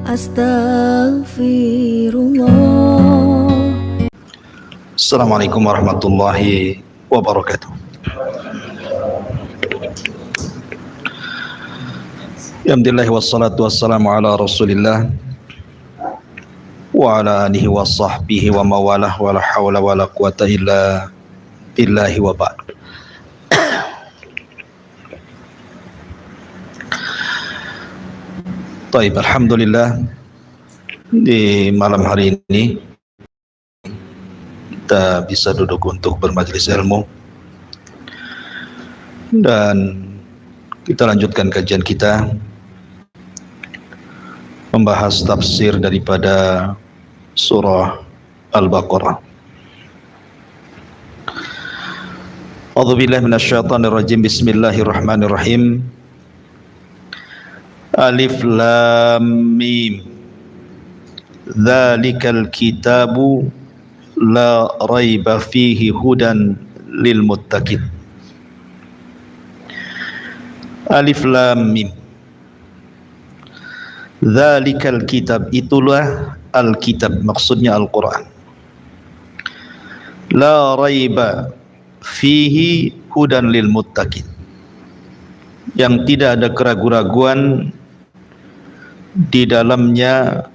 Astaghfirullah. Assalamualaikum warahmatullahi wabarakatuh. Alhamdulillah wassalatu wassalamu ala Rasulillah wa ala alihi wa sahbihi wa mawalah wa la hawla wa la quwata illa billahi wa ba'd. Baik, alhamdulillah di malam hari ini kita bisa duduk untuk bermajlis ilmu dan kita lanjutkan kajian kita membahas tafsir daripada surah Al-Baqarah. A'udzubillahi minasyaitonir rajim. Bismillahirrahmanirrahim. Alif lam mim. Dzalikal kitabu la raiba fihi hudan lil muttaqin. Alif lam mim. Dzalikal kitab, itulah Alkitab, maksudnya Al-Quran. La raiba fihi hudan lil muttaqin, yang tidak ada keraguan-raguan di dalamnya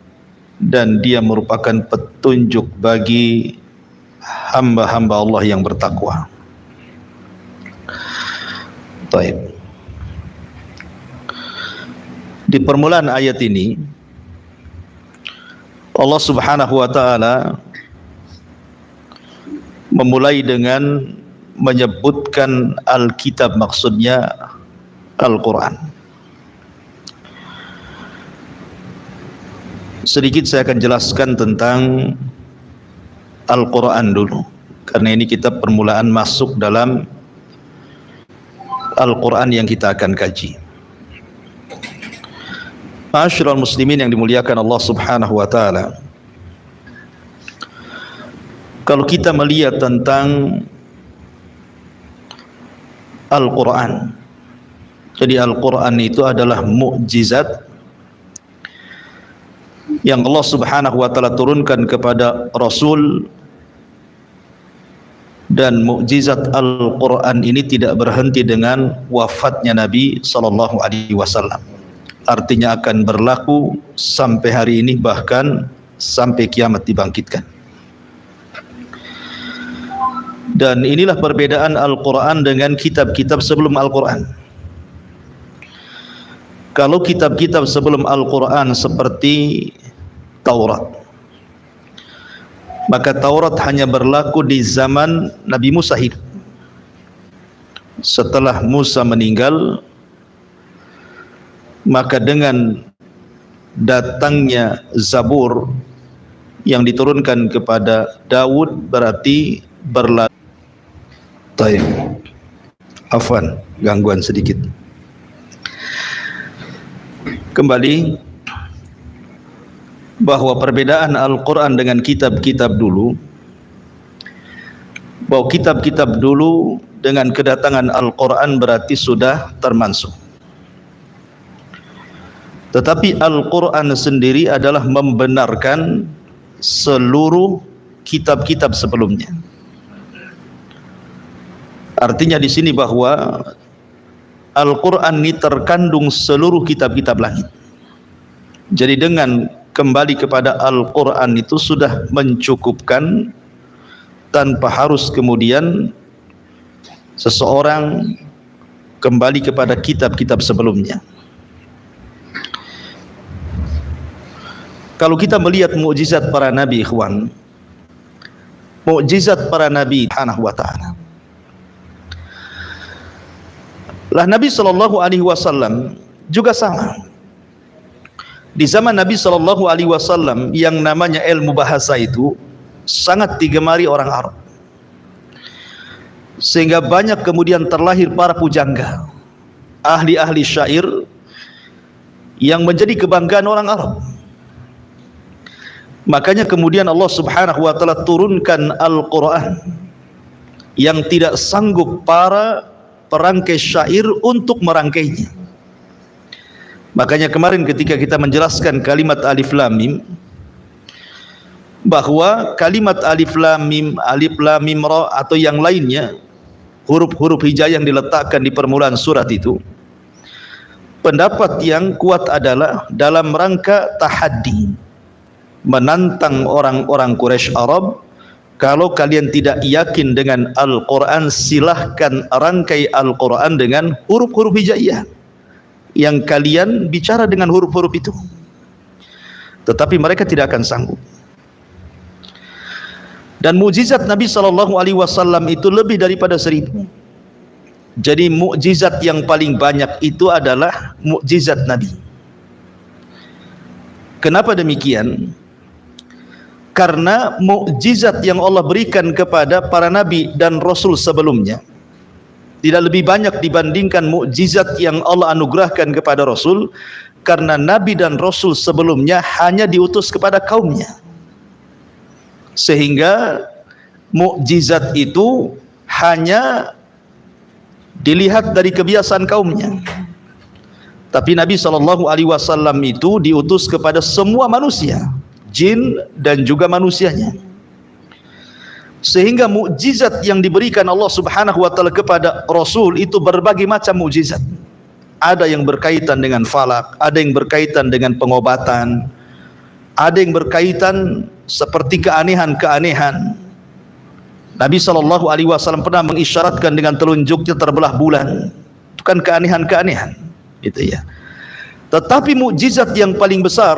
dan dia merupakan petunjuk bagi hamba-hamba Allah yang bertakwa. Baik. Di permulaan ayat ini Allah Subhanahu wa taala memulai dengan menyebutkan Alkitab, maksudnya Al-Quran. Sedikit saya akan jelaskan tentang Al-Quran dulu, karena ini kita permulaan masuk dalam Al-Quran yang kita akan kaji. Ma'asyiral muslimin yang dimuliakan Allah Subhanahu wa taala, kalau kita melihat tentang Al-Quran, jadi Al-Quran itu adalah mukjizat yang Allah Subhanahu wa taala turunkan kepada Rasul, dan mukjizat Al-Quran ini tidak berhenti dengan wafatnya Nabi sallallahu alaihi wasallam. Artinya akan berlaku sampai hari ini, bahkan sampai kiamat dibangkitkan. Dan inilah perbedaan Al-Quran dengan kitab-kitab sebelum Al-Quran. Kalau kitab-kitab sebelum Al-Quran seperti Taurat, maka Taurat hanya berlaku di zaman Nabi Musa hidup. Setelah Musa meninggal, maka dengan datangnya Zabur yang diturunkan kepada Daud berarti berlaku. Baik, afwan, gangguan sedikit. Kembali bahwa perbedaan Al-Quran dengan kitab-kitab dulu, bahwa kitab-kitab dulu dengan kedatangan Al-Quran berarti sudah termasuk. Tetapi Al-Quran sendiri adalah membenarkan seluruh kitab-kitab sebelumnya. Artinya di sini bahwa Al-Quran ini terkandung seluruh kitab-kitab langit. Jadi dengan kembali kepada Al-Quran itu sudah mencukupkan, tanpa harus kemudian seseorang kembali kepada kitab-kitab sebelumnya. Kalau kita melihat mukjizat para nabi, ikhwan, mukjizat para nabi Subhanahu wa taala, lah Nabi sallallahu alaihi wasallam juga sama. Di zaman Nabi sallallahu alaihi wasallam yang namanya ilmu bahasa itu sangat digemari orang Arab, sehingga banyak kemudian terlahir para pujangga, ahli-ahli syair yang menjadi kebanggaan orang Arab. Makanya kemudian Allah Subhanahu wa taala turunkan Al-Quran yang tidak sanggup para perangkai syair untuk merangkainya. Makanya kemarin ketika kita menjelaskan kalimat alif lam mim, bahwa kalimat alif lam mim ra atau yang lainnya, huruf-huruf hijaiyah yang diletakkan di permulaan surat itu, pendapat yang kuat adalah dalam rangka tahaddi, menantang orang-orang Quraisy Arab. Kalau kalian tidak yakin dengan Al-Quran, silahkan rangkai Al-Quran dengan huruf-huruf hijaiyah yang kalian bicara dengan huruf-huruf itu. Tetapi mereka tidak akan sanggup. Dan mukjizat Nabi SAW itu lebih daripada 1000. Jadi mukjizat yang paling banyak itu adalah mukjizat Nabi. Kenapa demikian? Karena mukjizat yang Allah berikan kepada para nabi dan rasul sebelumnya tidak lebih banyak dibandingkan mukjizat yang Allah anugerahkan kepada rasul, karena nabi dan rasul sebelumnya hanya diutus kepada kaumnya, sehingga mukjizat itu hanya dilihat dari kebiasaan kaumnya. Tapi Nabi SAW itu diutus kepada semua manusia, jin dan juga manusianya, sehingga mukjizat yang diberikan Allah Subhanahu wa taala kepada Rasul itu berbagai macam mukjizat. Ada yang berkaitan dengan falak, ada yang berkaitan dengan pengobatan, ada yang berkaitan seperti keanehan-keanehan. Nabi SAW pernah mengisyaratkan dengan telunjuknya terbelah bulan. Itu kan keanehan-keanehan, gitu ya. Tetapi mukjizat yang paling besar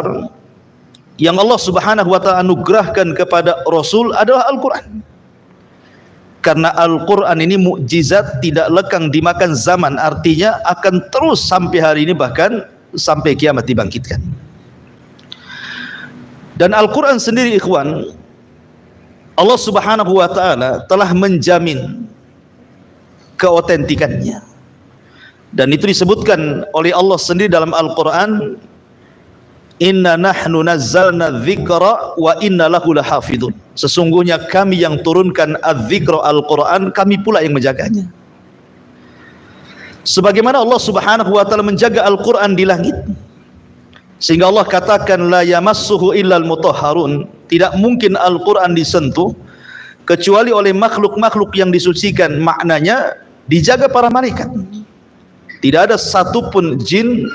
yang Allah Subhanahu wa taala anugerahkan kepada Rasul adalah Al-Quran. Karena Al-Quran ini mukjizat tidak lekang dimakan zaman, artinya akan terus sampai hari ini, bahkan sampai kiamat dibangkitkan. Dan Al-Quran sendiri, ikhwan, Allah Subhanahu wa taala telah menjamin keotentikannya. Dan itu disebutkan oleh Allah sendiri dalam Al-Quran, inna nahnu nazzalna dzikra wa inna lahu lahafidun. Sesungguhnya kami yang turunkan adz-dzikra Al-Quran, kami pula yang menjaganya. Sebagaimana Allah Subhanahu wa taala menjaga Al-Quran di langit, sehingga Allah katakan la yamassuhu illal mutahharun, tidak mungkin Al-Quran disentuh kecuali oleh makhluk-makhluk yang disucikan. Maknanya dijaga para malaikat. Tidak ada satupun jin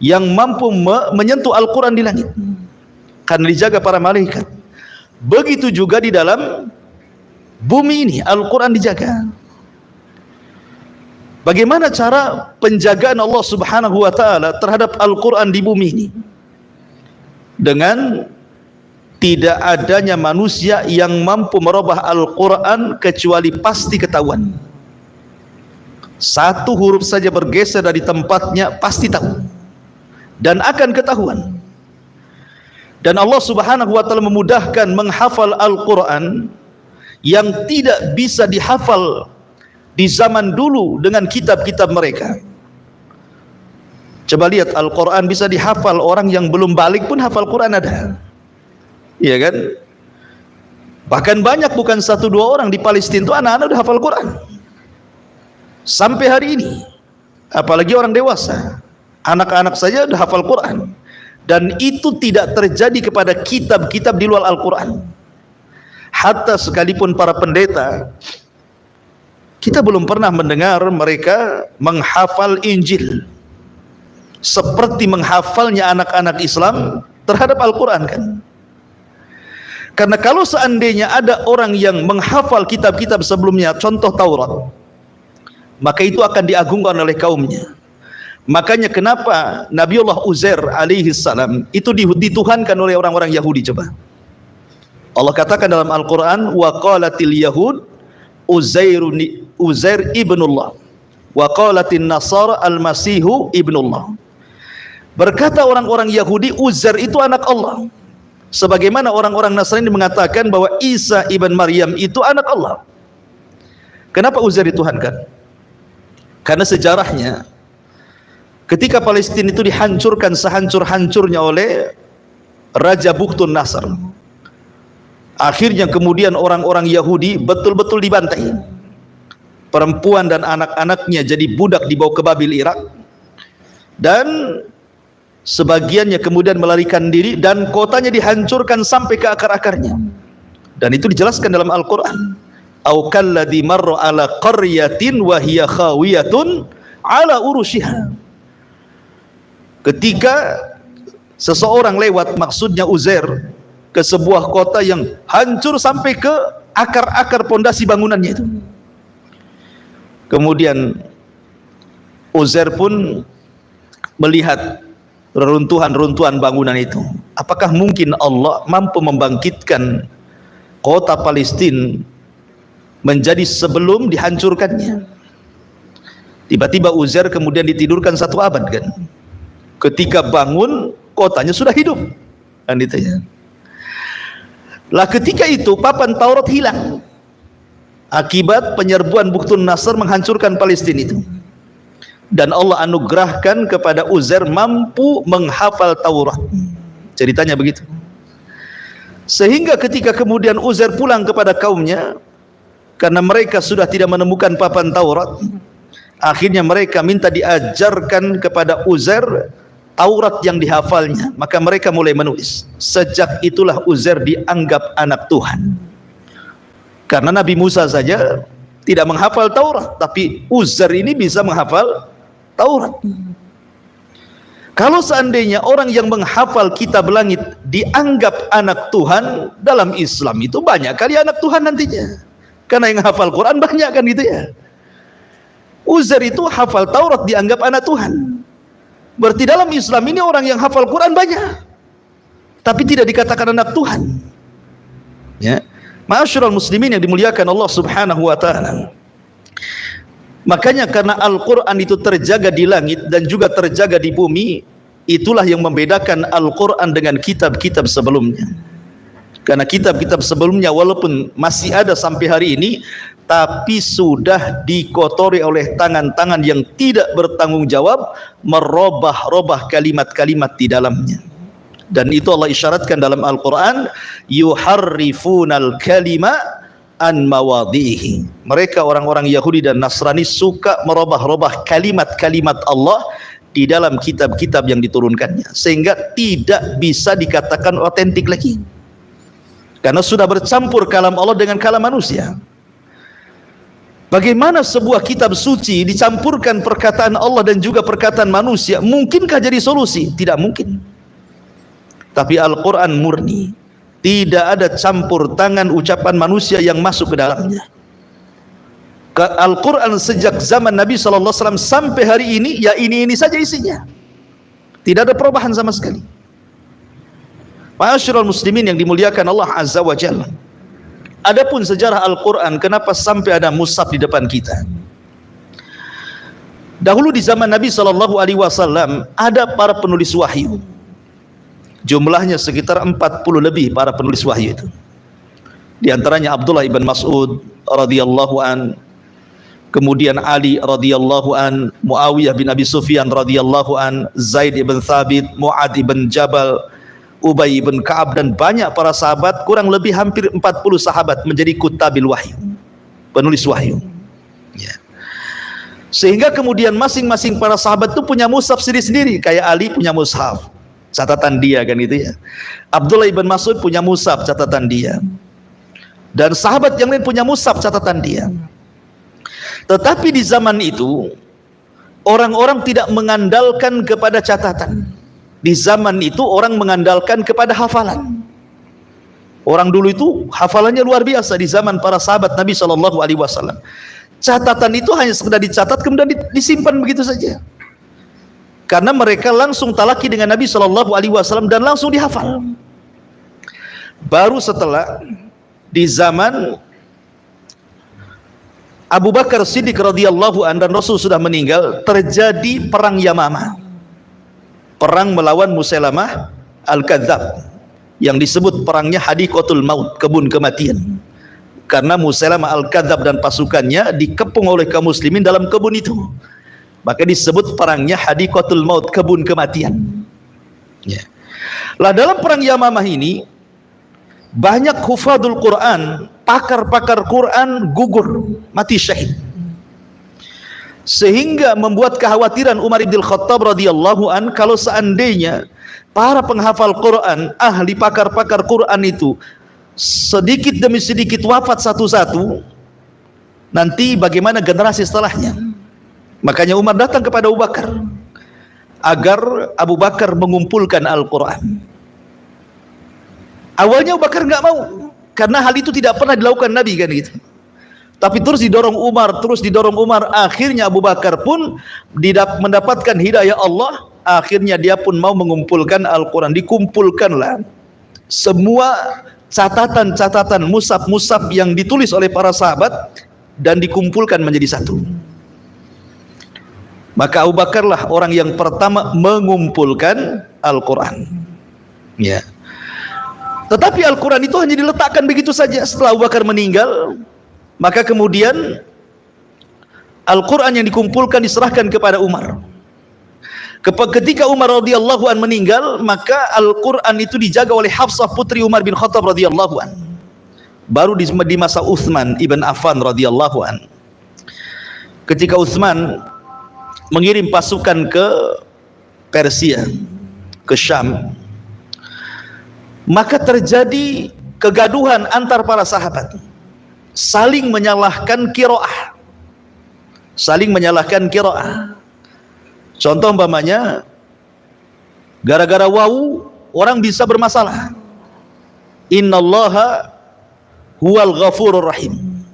yang mampu menyentuh Al-Quran di langit, karena dijaga para malaikat. Begitu juga di dalam bumi ini Al-Quran dijaga. Bagaimana cara penjagaan Allah Subhanahu wa taala terhadap Al-Quran di bumi ini? Dengan tidak adanya manusia yang mampu merubah Al-Quran kecuali pasti ketahuan. Satu huruf saja bergeser dari tempatnya pasti tahu dan akan ketahuan. Dan Allah Subhanahu wa taala memudahkan menghafal Al-Quran yang tidak bisa dihafal di zaman dulu dengan kitab-kitab mereka. Coba lihat, Al-Quran bisa dihafal orang yang belum balik pun hafal Quran ada. Iya kan? Bahkan banyak, bukan 1-2 orang di Palestina itu anak-anak udah hafal Quran sampai hari ini. Apalagi orang dewasa, anak-anak saja udah hafal Quran. Dan itu tidak terjadi kepada kitab-kitab di luar Al-Quran. Hatta sekalipun para pendeta, kita belum pernah mendengar mereka menghafal Injil seperti menghafalnya anak-anak Islam terhadap Al-Quran, kan? Karena kalau seandainya ada orang yang menghafal kitab-kitab sebelumnya, contoh Taurat, maka itu akan diagungkan oleh kaumnya. Makanya kenapa Nabiullah Uzair alaihi salam itu dituhankan oleh orang-orang Yahudi? Coba Allah katakan dalam Al-Quran, wa qalatil yahud Uzair ibnullah wa qalatin nasara al-masihu ibnullah. Berkata orang-orang Yahudi, Uzair itu anak Allah, sebagaimana orang-orang Nasrani mengatakan bahwa Isa ibn Maryam itu anak Allah. Kenapa Uzair dituhankan? Karena sejarahnya, ketika Palestina itu dihancurkan sehancur-hancurnya oleh Raja Bukhtun Nasr, akhirnya kemudian orang-orang Yahudi betul-betul dibantai. Perempuan dan anak-anaknya jadi budak dibawa ke Babil, Irak. Dan sebagiannya kemudian melarikan diri dan kotanya dihancurkan sampai ke akar-akarnya. Dan itu dijelaskan dalam Al-Quran. Au kalladzi marra ala qaryatin wa hiya khawiyatun ala urushiha. Ketika seseorang lewat, maksudnya Uzair, ke sebuah kota yang hancur sampai ke akar-akar pondasi bangunannya itu. Kemudian Uzair pun melihat reruntuhan-runtuhan bangunan itu. Apakah mungkin Allah mampu membangkitkan kota Palestina menjadi sebelum dihancurkannya? Tiba-tiba Uzair kemudian ditidurkan 1 abad kan. Ketika bangun, kotanya sudah hidup kan itu ya. Lah ketika itu papan Taurat hilang akibat penyerbuan Buktun Nasr menghancurkan Palestina itu. Dan Allah anugerahkan kepada Uzair mampu menghafal Taurat. Ceritanya begitu. Sehingga ketika kemudian Uzair pulang kepada kaumnya, karena mereka sudah tidak menemukan papan Taurat, akhirnya mereka minta diajarkan kepada Uzair Taurat yang dihafalnya. Maka mereka mulai menulis. Sejak itulah Uzair dianggap anak Tuhan. Karena Nabi Musa saja tidak menghafal Taurat, tapi Uzair ini bisa menghafal Taurat. Kalau seandainya orang yang menghafal kitab langit dianggap anak Tuhan, dalam Islam itu banyak kali anak Tuhan nantinya. Karena yang hafal Quran banyak kan gitu ya. Uzair itu hafal Taurat dianggap anak Tuhan. Berarti dalam Islam ini orang yang hafal Quran banyak, tapi tidak dikatakan anak Tuhan. Ya, ma'asyiral muslimin yang dimuliakan Allah Subhanahu wa taala. Makanya karena Al-Quran itu terjaga di langit dan juga terjaga di bumi, itulah yang membedakan Al-Quran dengan kitab-kitab sebelumnya. Karena kitab-kitab sebelumnya walaupun masih ada sampai hari ini, tapi sudah dikotori oleh tangan-tangan yang tidak bertanggung jawab, merubah-rubah kalimat-kalimat di dalamnya. Dan itu Allah isyaratkan dalam Al-Quran, yuharrifunal kalima an mawadhihi. Mereka orang-orang Yahudi dan Nasrani suka merubah-rubah kalimat-kalimat Allah di dalam kitab-kitab yang diturunkannya, sehingga tidak bisa dikatakan otentik lagi, karena sudah bercampur kalam Allah dengan kalam manusia. Bagaimana sebuah kitab suci dicampurkan perkataan Allah dan juga perkataan manusia? Mungkinkah jadi solusi? Tidak mungkin. Tapi Al-Quran murni, tidak ada campur tangan ucapan manusia yang masuk ke dalamnya. Al-Quran sejak zaman Nabi SAW sampai hari ini, ya ini saja isinya. Tidak ada perubahan sama sekali. Ma'asyiral muslimin yang dimuliakan Allah Azza wa Jalla. Adapun sejarah Al-Quran, kenapa sampai ada mushaf di depan kita? Dahulu di zaman Nabi SAW ada para penulis wahyu. Jumlahnya sekitar 40 lebih para penulis wahyu itu. Di antaranya Abdullah ibn Mas'ud radhiyallahu an, kemudian Ali radhiyallahu an, Muawiyah bin Abi Sufyan radhiyallahu an, Zaid ibn Thabit, Mu'ad ibn Jabal, Ubay ibn Ka'ab, dan banyak para sahabat, kurang lebih hampir 40 sahabat menjadi kutabil wahyu, penulis wahyu. Ya. Sehingga kemudian masing-masing para sahabat itu punya mushaf sendiri-sendiri. Kayak Ali punya mushaf, catatan dia kan gitu ya. Abdullah ibn Mas'ud punya mushaf, catatan dia. Dan sahabat yang lain punya mushaf, catatan dia. Tetapi di zaman itu orang-orang tidak mengandalkan kepada catatan. Di zaman itu orang mengandalkan kepada hafalan. Orang dulu itu hafalannya luar biasa di zaman para sahabat Nabi SAW. Catatan itu hanya sekedar dicatat kemudian disimpan begitu saja. Karena mereka langsung talaki dengan Nabi SAW dan langsung dihafal. Baru setelah di zaman Abu Bakar Siddiq radhiyallahu anhu dan Rasul sudah meninggal, terjadi perang Yamamah. Perang melawan Musailamah Al-Kadzab, yang disebut perangnya Hadiqatul Maut, kebun kematian. Karena Musailamah Al-Kadzab dan pasukannya dikepung oleh kaum muslimin dalam kebun itu, maka disebut perangnya Hadiqatul Maut, kebun kematian. Ya. Lah dalam perang Yamamah ini banyak hufadul Quran, pakar-pakar Quran gugur, mati syahid. sehingga membuat kekhawatiran Umar bin Khattab radhiyallahu an, kalau seandainya para penghafal Quran, ahli pakar-pakar Quran itu sedikit demi sedikit wafat satu-satu, nanti bagaimana generasi setelahnya? Makanya Umar datang kepada Abu Bakar agar Abu Bakar mengumpulkan Al-Quran. Awalnya Abu Bakar nggak mau, karena hal itu tidak pernah dilakukan Nabi kan gitu. Tapi terus didorong Umar, akhirnya Abu Bakar pun mendapatkan hidayah Allah, akhirnya dia pun mau mengumpulkan Al-Quran. Dikumpulkanlah semua catatan-catatan mushaf-mushaf yang ditulis oleh para sahabat dan dikumpulkan menjadi satu. Maka Abu Bakarlah orang yang pertama mengumpulkan Al-Quran. Ya. Tetapi Al-Quran itu hanya diletakkan begitu saja. Setelah Abu Bakar meninggal, maka kemudian Al-Quran yang dikumpulkan diserahkan kepada Umar. Ketika Umar radhiyallahu an meninggal, maka Al-Quran itu dijaga oleh Hafsah putri Umar bin Khattab radhiyallahu an. Baru di masa Utsman ibn Affan radhiyallahu an. Ketika Utsman mengirim pasukan ke Persia, ke Syam, maka terjadi kegaduhan antar para sahabat, saling menyalahkan qiraah. Contoh umpamanya, gara-gara wawu orang bisa bermasalah. Innallaha huwal ghafurur rahim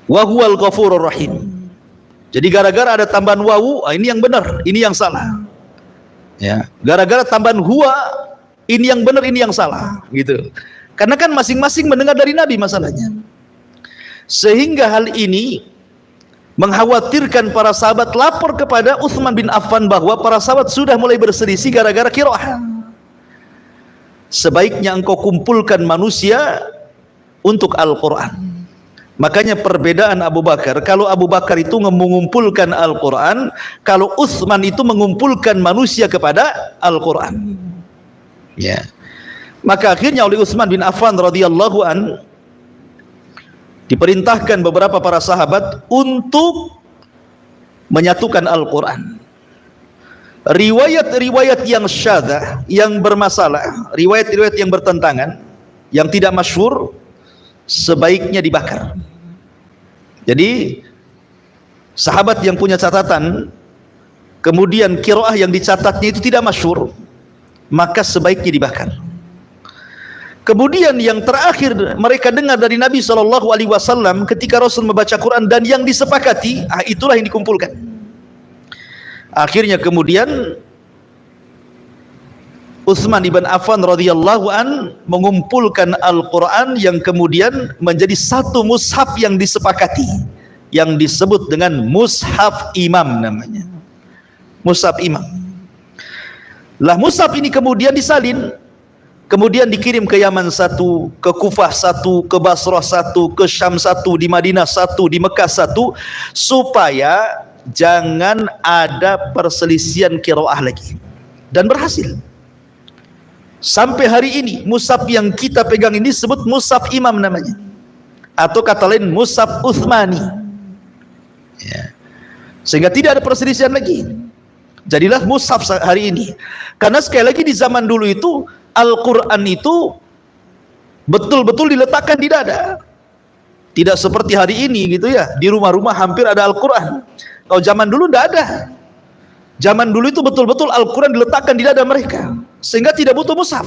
wa huwal ghafurur rahim. Jadi gara-gara ada tambahan wawu, ini yang benar, ini yang salah. Ya, gara-gara tambahan huwa, ini yang benar, ini yang salah, gitu. Karena kan masing-masing mendengar dari Nabi masalahnya. Sehingga hal ini mengkhawatirkan para sahabat, lapor kepada Utsman bin Affan bahwa para sahabat sudah mulai berselisih gara-gara qiraah. Sebaiknya engkau kumpulkan manusia untuk Al-Quran. Makanya perbedaan Abu Bakar, kalau Abu Bakar itu mengumpulkan Al-Quran, kalau Utsman itu mengumpulkan manusia kepada Al-Quran. Ya. Maka akhirnya oleh Utsman bin Affan radhiyallahu an diperintahkan beberapa para sahabat untuk menyatukan Al-Quran. Riwayat-riwayat yang syadzah, yang bermasalah, riwayat-riwayat yang bertentangan, yang tidak masyhur, sebaiknya dibakar. Jadi sahabat yang punya catatan, kemudian qiraah yang dicatatnya itu tidak masyhur, maka sebaiknya dibakar. Kemudian yang terakhir mereka dengar dari Nabi SAW ketika Rasul membaca Quran dan yang disepakati, itulah yang dikumpulkan. Akhirnya kemudian Utsman ibn Affan radhiyallahu an mengumpulkan Al-Quran yang kemudian menjadi satu mushaf yang disepakati, yang disebut dengan mushaf imam namanya. Mushaf imam. Lah mushaf ini kemudian disalin, kemudian dikirim ke Yaman satu, ke Kufah satu, ke Basrah satu, ke Syam satu, di Madinah satu, di Mekah satu, supaya jangan ada perselisihan qiraah lagi. Dan berhasil. Sampai hari ini mushaf yang kita pegang ini disebut mushaf imam namanya, atau kata lain mushaf Utsmani. Ya. Sehingga tidak ada perselisihan lagi. Jadilah mushaf hari ini. Karena sekali lagi di zaman dulu itu Al-Quran itu betul-betul diletakkan di dada. Tidak seperti hari ini gitu ya, di rumah-rumah hampir ada Al-Quran. Kalau zaman dulu tidak ada. Zaman dulu itu betul-betul Al-Quran diletakkan di dada mereka, sehingga tidak butuh mushaf.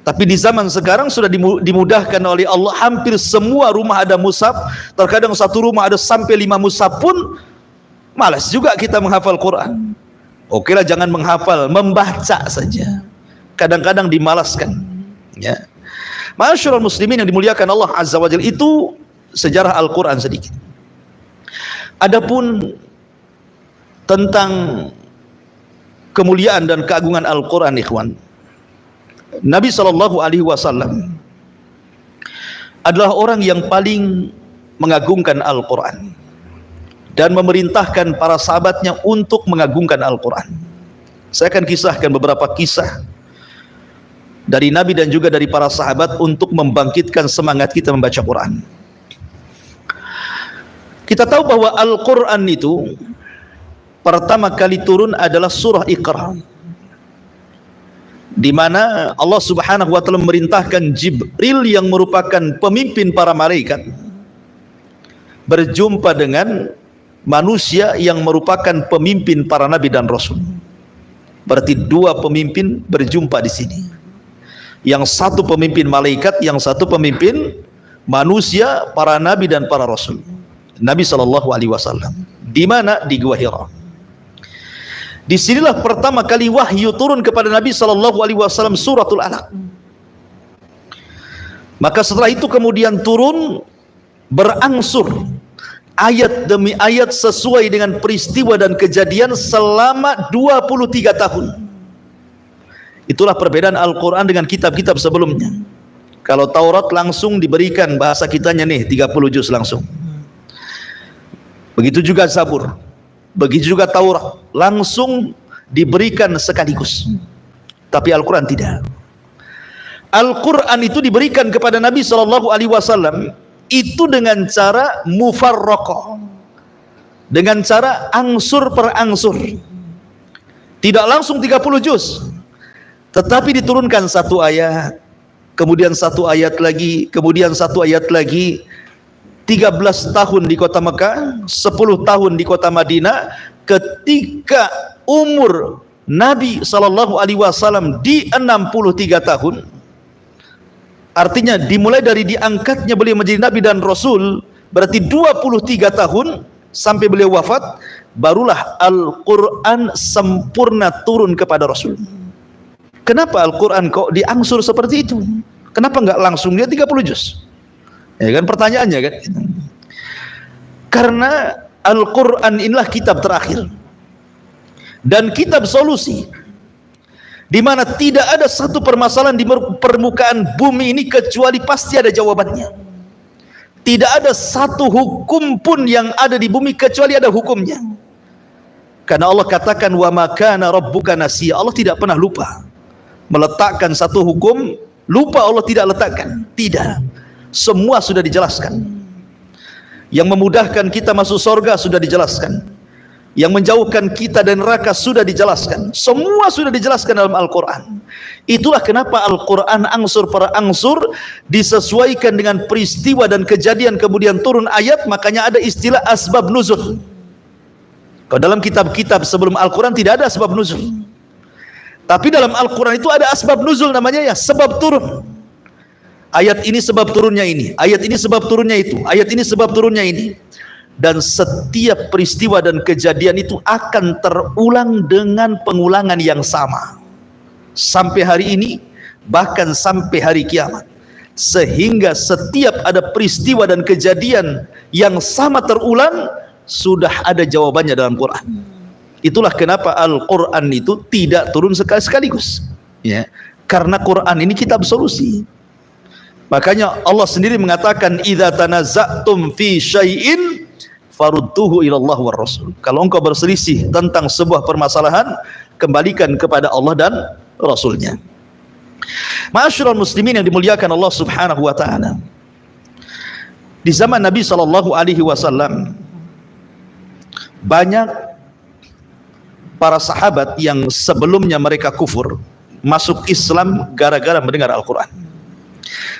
Tapi di zaman sekarang sudah dimudahkan oleh Allah, hampir semua rumah ada mushaf. Terkadang satu rumah ada sampai 5 mushaf pun malas juga kita menghafal Quran. Oke lah, jangan menghafal, membaca saja. Kadang-kadang dimalaskan. Ya. Ma'asyiral muslimin yang dimuliakan Allah Azza wa Jalla, itu sejarah Al-Quran sedikit. Adapun tentang kemuliaan dan keagungan Al-Quran, ikhwan, Nabi SAW adalah orang yang paling mengagungkan Al-Quran dan memerintahkan para sahabatnya untuk mengagungkan Al-Quran. Saya akan kisahkan beberapa kisah dari Nabi dan juga dari para sahabat untuk membangkitkan semangat kita membaca Quran. Kita tahu bahwa Al-Quran itu pertama kali turun adalah surah Iqra, di mana Allah Subhanahu wa taala memerintahkan Jibril yang merupakan pemimpin para malaikat berjumpa dengan manusia yang merupakan pemimpin para nabi dan rasul. Berarti dua pemimpin berjumpa di sini. Yang satu pemimpin malaikat, yang satu pemimpin manusia, para nabi dan para rasul. Nabi sallallahu alaihi wasallam. Di mana? Di Gua Hira. Disinilah pertama kali wahyu turun kepada Nabi sallallahu alaihi wasallam suratul Alaq. Maka setelah itu kemudian turun berangsur ayat demi ayat sesuai dengan peristiwa dan kejadian selama 23 tahun. Itulah perbedaan Al-Quran dengan kitab-kitab sebelumnya. Kalau Taurat langsung diberikan bahasa kitanya nih 30 juz langsung. Begitu juga Zabur, begitu juga Taurat, langsung diberikan sekaligus. Tapi Al-Quran tidak. Al-Quran itu diberikan kepada Nabi SAW itu dengan cara mufarraqah, dengan cara angsur per angsur, tidak langsung 30 juz, tetapi diturunkan satu ayat, kemudian satu ayat lagi, kemudian satu ayat lagi. 13 tahun di kota Mekah, 10 tahun di kota Madinah, ketika umur Nabi SAW di 63 tahun. Artinya dimulai dari diangkatnya beliau menjadi Nabi dan Rasul, berarti 23 tahun sampai beliau wafat, barulah Al-Quran sempurna turun kepada Rasul. Kenapa Al-Quran kok diangsur seperti itu? Kenapa enggak langsung dia 30 juz? Ya kan pertanyaannya kan? Karena Al-Quran inilah kitab terakhir dan kitab solusi, di mana tidak ada satu permasalahan di permukaan bumi ini kecuali pasti ada jawabannya. Tidak ada satu hukum pun yang ada di bumi kecuali ada hukumnya. Karena Allah katakan wa ma kana rabbuka nasiya. Allah tidak pernah lupa meletakkan satu hukum. Lupa Allah tidak letakkan, tidak. Semua sudah dijelaskan. Yang memudahkan kita masuk surga sudah dijelaskan, yang menjauhkan kita dari neraka sudah dijelaskan. Semua sudah dijelaskan dalam Al-Quran. Itulah kenapa Al-Quran angsur per angsur disesuaikan dengan peristiwa dan kejadian, kemudian turun ayat. Makanya ada istilah asbab nuzul. Kalau dalam kitab-kitab sebelum Al-Quran tidak ada asbab nuzul, tapi dalam Al-Quran itu ada asbab nuzul, namanya ya sebab turun. Ayat ini sebab turunnya ini, ayat ini sebab turunnya itu, ayat ini sebab turunnya ini. Dan setiap peristiwa dan kejadian itu akan terulang dengan pengulangan yang sama sampai hari ini, bahkan sampai hari kiamat. Sehingga setiap ada peristiwa dan kejadian yang sama terulang, sudah ada jawabannya dalam Quran. Itulah kenapa Al-Quran itu tidak turun sekaligus, ya, karena Quran ini kitab solusi. Makanya Allah sendiri mengatakan idza tanazza'tum fi syai'in farudduhu ila Allah war Rasul. Kalau engkau berselisih tentang sebuah permasalahan, kembalikan kepada Allah dan Rasulnya. Ma'asyiral muslimin yang dimuliakan Allah Subhanahu wa taala. Di zaman Nabi sallallahu alaihi wasallam banyak para sahabat yang sebelumnya mereka kufur masuk Islam gara-gara mendengar Al-Quran.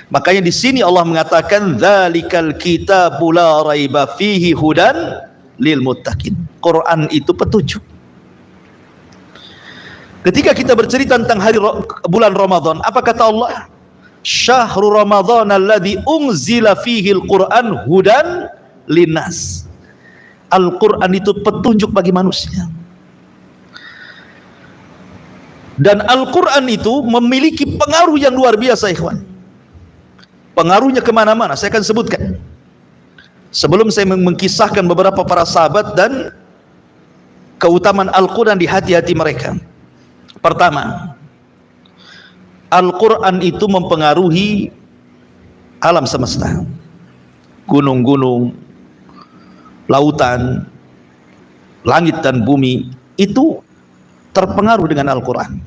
Makanya di sini Allah mengatakan dzalikal kitabu la raiba fihi hudan lil muttaqin. Quran itu petunjuk. Ketika kita bercerita tentang bulan Ramadan, apa kata Allah? Syahrul Ramadan alladzi unzila fihi al-Quran hudan linnas. Al-Quran itu petunjuk bagi manusia. Dan Al-Quran itu memiliki pengaruh yang luar biasa, ikhwan. Pengaruhnya kemana-mana, saya akan sebutkan. Sebelum saya mengkisahkan beberapa para sahabat dan keutamaan Al-Quran di hati-hati mereka. Pertama, Al-Quran itu mempengaruhi alam semesta. Gunung-gunung, lautan, langit dan bumi itu terpengaruh dengan Al-Quran.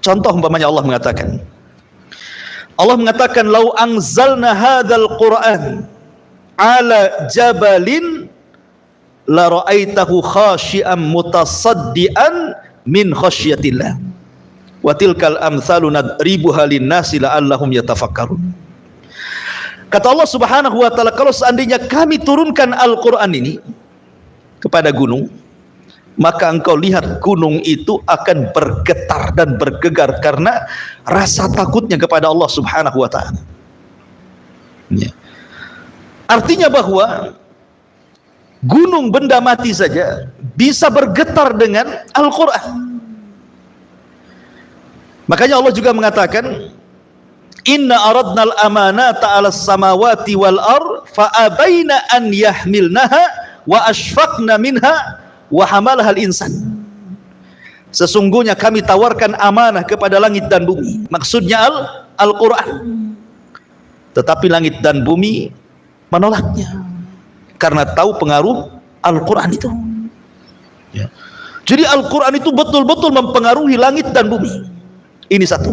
Contoh umpamanya Allah mengatakan lau anzalna hadzal Qur'an ala jabalin la ra'aitahu khashi'an mutasaddian min khasyatillah wa tilkal amsalu nadribuha lin-nasi la'allahum yatafakkarun. Kata Allah Subhanahu wa taala, kalau seandainya kami turunkan Al-Qur'an ini kepada gunung, maka engkau lihat gunung itu akan bergetar dan bergegar karena rasa takutnya kepada Allah Subhanahu wa taala. Ya. Artinya bahwa gunung benda mati saja bisa bergetar dengan Al-Qur'an. Makanya Allah juga mengatakan, inna aradnal amanata 'alas samawati wal ard fa abaina an yahmilnaha wa ashfaqna minha wa hamalahal insan. Sesungguhnya kami tawarkan amanah kepada langit dan bumi. Maksudnya Al-Qur'an. Tetapi langit dan bumi menolaknya karena tahu pengaruh Al-Qur'an itu. Ya. Jadi Al-Qur'an itu betul-betul mempengaruhi langit dan bumi. Ini satu.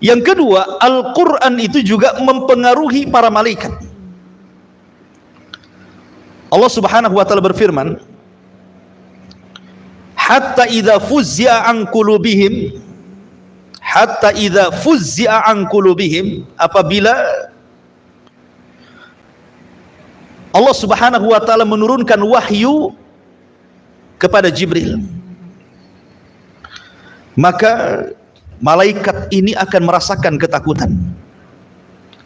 Yang kedua, Al-Qur'an itu juga mempengaruhi para malaikat. Allah Subhanahu wa taala berfirman, hatta idza fuzzi'a an qulubihim, hatta idza fuzzi'a an qulubihim, apabila Allah Subhanahu wa taala menurunkan wahyu kepada Jibril, maka malaikat ini akan merasakan ketakutan.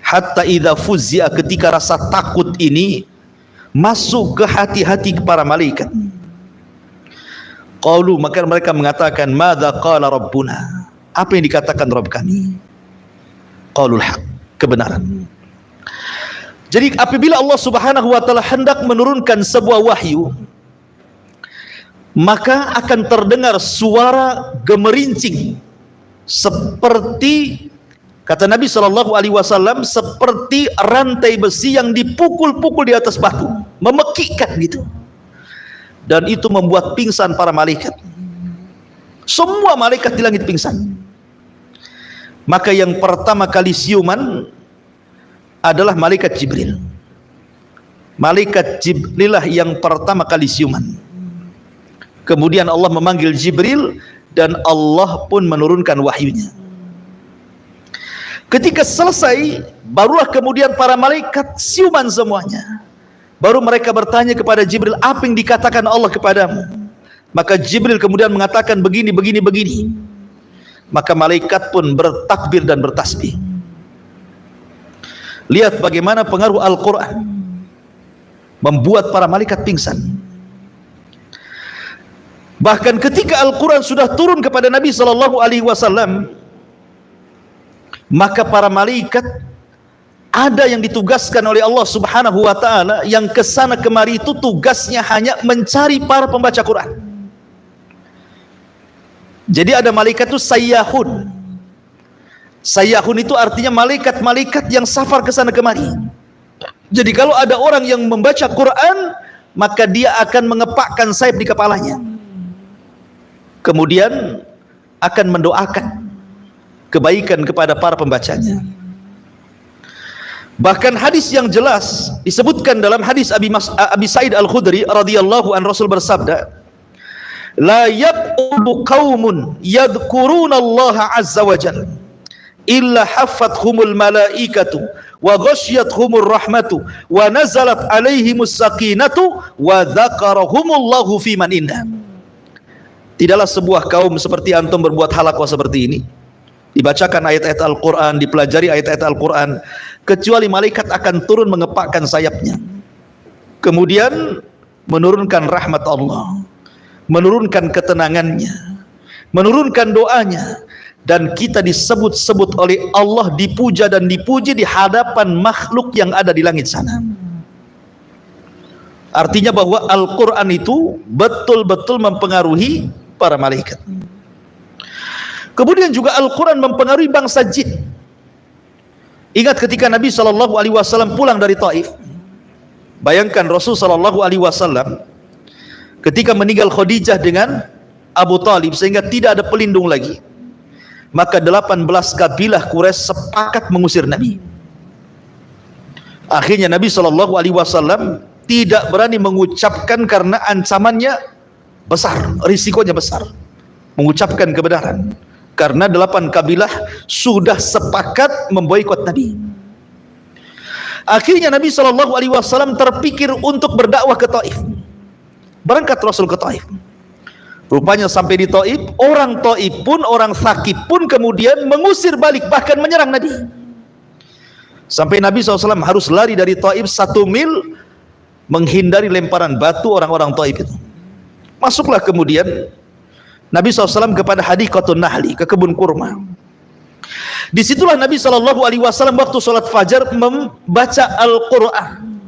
Hatta idza fuzzi'a, ketika rasa takut ini masuk ke hati-hati para malaikat. Qalu, maka mereka mengatakan, madza qala rabbuna, apa yang dikatakan Rabb kami? Qalul haq, kebenaran. Jadi apabila Allah Subhanahu wa taala hendak menurunkan sebuah wahyu, maka akan terdengar suara gemerincing seperti, kata Nabi SAW, seperti rantai besi yang dipukul-pukul di atas batu, memekikkan gitu. Dan itu membuat pingsan para malaikat. Semua malaikat di langit pingsan. Maka yang pertama kali siuman adalah malaikat Jibril. Malaikat Jibril lah yang pertama kali siuman. Kemudian Allah memanggil Jibril dan Allah pun menurunkan wahyunya. Ketika selesai, barulah kemudian para malaikat siuman semuanya. Baru mereka bertanya kepada Jibril, apa yang dikatakan Allah kepadamu? Maka Jibril kemudian mengatakan begini, begini, begini. Maka malaikat pun bertakbir dan bertasbih. Lihat bagaimana pengaruh Al-Quran membuat para malaikat pingsan. Bahkan ketika Al-Quran sudah turun kepada Nabi SAW, maka para malaikat ada yang ditugaskan oleh Allah Subhanahu wa taala yang kesana kemari, itu tugasnya hanya mencari para pembaca Quran. Jadi ada malaikat itu sayyahun. Sayyahun itu artinya malaikat-malaikat yang safar kesana kemari. Jadi kalau ada orang yang membaca Quran, maka dia akan mengepakkan sayap di kepalanya, kemudian akan mendoakan kebaikan kepada para pembacanya. Bahkan hadis yang jelas disebutkan dalam hadis Abi Sa'id Al-Khudri radhiyallahu an, Rasul bersabda, la yaqulu qaumun yadhkuruna Allah azza wa jalla illa haffathumul malaikatu wa ghasyiyatuhumur rahmatu wa nazalat alaihimus sakinatu wa dzakarahumullahu fi man indah. Tidaklah sebuah kaum seperti antum berbuat halaqah seperti ini, dibacakan ayat-ayat Al-Quran, dipelajari ayat-ayat Al-Quran, kecuali malaikat akan turun mengepakkan sayapnya, kemudian menurunkan rahmat Allah, menurunkan ketenangannya, menurunkan doanya, dan kita disebut-sebut oleh Allah, dipuja dan dipuji di hadapan makhluk yang ada di langit sana. Artinya bahwa Al-Quran itu betul-betul mempengaruhi para malaikat. Kemudian juga Al-Quran mempengaruhi bangsa jin. Ingat ketika Nabi SAW pulang dari Taif, bayangkan Rasul SAW ketika meninggal Khadijah dengan Abu Talib, sehingga tidak ada pelindung lagi, maka 18 kabilah Quraisy sepakat mengusir Nabi. Akhirnya Nabi SAW tidak berani mengucapkan karena ancamannya besar, risikonya besar, mengucapkan kebenaran, karena 8 kabilah sudah sepakat memboikot Nabi. Akhirnya Nabi SAW terpikir untuk berdakwah ke Taif. Berangkat Rasul ke Taif. Rupanya sampai di Taif, orang Taif pun, orang Thaqif pun kemudian mengusir balik, bahkan menyerang Nabi. Sampai Nabi SAW harus lari dari Taif 1 mil menghindari lemparan batu orang-orang Taif itu. Masuklah kemudian Nabi SAW kepada Hadiqatun Nahli, ke kebun kurma. Disitulah Nabi SAW waktu sholat fajar membaca Al-Quran.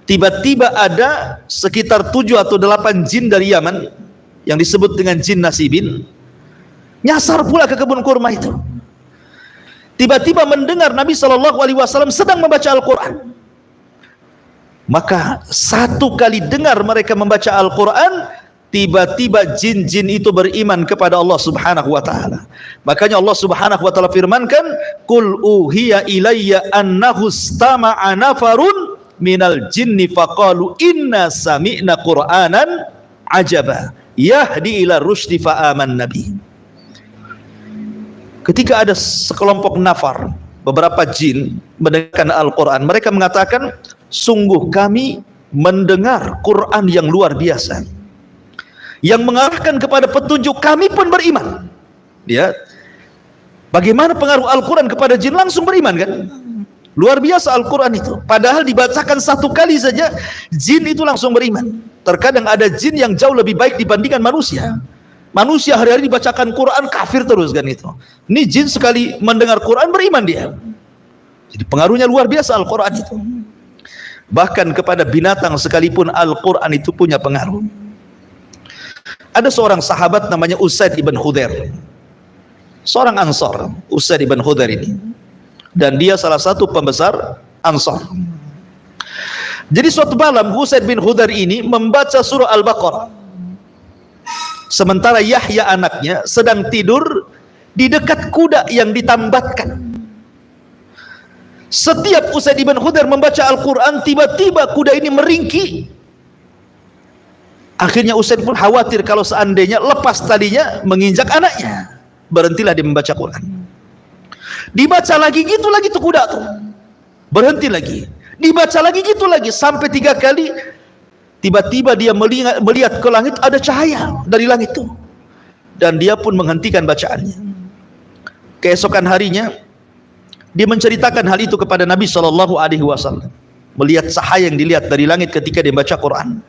Tiba-tiba ada sekitar 7 atau 8 jin dari Yaman yang disebut dengan jin nasibin, nyasar pula ke kebun kurma itu. Tiba-tiba mendengar Nabi SAW sedang membaca Al-Quran. Maka satu kali dengar mereka membaca Al-Quran, tiba-tiba jin-jin itu beriman kepada Allah Subhanahu wa ta'ala. Makanya Allah Subhanahu wa ta'ala firmankan, Qul uhiya ilayya annahu istama'a nafarun minal jinni faqalu inna sami'na qur'anan ajaba yahdi ila rusydi fa'aman nabi. Ketika ada sekelompok nafar, beberapa jin mendengarkan Al-Quran, mereka mengatakan, sungguh kami mendengar Quran yang luar biasa, yang mengarahkan kepada petunjuk, kami pun beriman. Ya, bagaimana pengaruh Al-Quran kepada jin? Langsung beriman kan? Luar biasa Al-Quran itu. Padahal dibacakan 1 kali saja, jin itu langsung beriman. Terkadang ada jin yang jauh lebih baik dibandingkan manusia. Manusia hari-hari dibacakan Quran kafir terus kan itu. Ini jin sekali mendengar Quran beriman dia. Jadi pengaruhnya luar biasa Al-Quran itu. Bahkan kepada binatang sekalipun Al-Quran itu punya pengaruh. Ada seorang sahabat namanya Usaid ibn Khudair, seorang Ansar, Usaid ibn Khudair ini, dan dia salah satu pembesar Ansar. Jadi suatu malam Usaid bin Khudair ini membaca surah Al-Baqarah, sementara Yahya anaknya sedang tidur di dekat kuda yang ditambatkan. Setiap Usaid bin Khudair membaca Al-Quran, tiba-tiba kuda ini meringki. Akhirnya Usaid pun khawatir kalau seandainya lepas talinya menginjak anaknya. Berhentilah dia membaca Quran. Dibaca lagi gitu lagi tuh kuda tuh, berhenti lagi. Dibaca lagi gitu lagi sampai 3 kali. Tiba-tiba dia melihat ke langit, ada cahaya dari langit itu, dan dia pun menghentikan bacaannya. Keesokan harinya dia menceritakan hal itu kepada Nabi SAW, melihat cahaya yang dilihat dari langit ketika dia membaca Quran.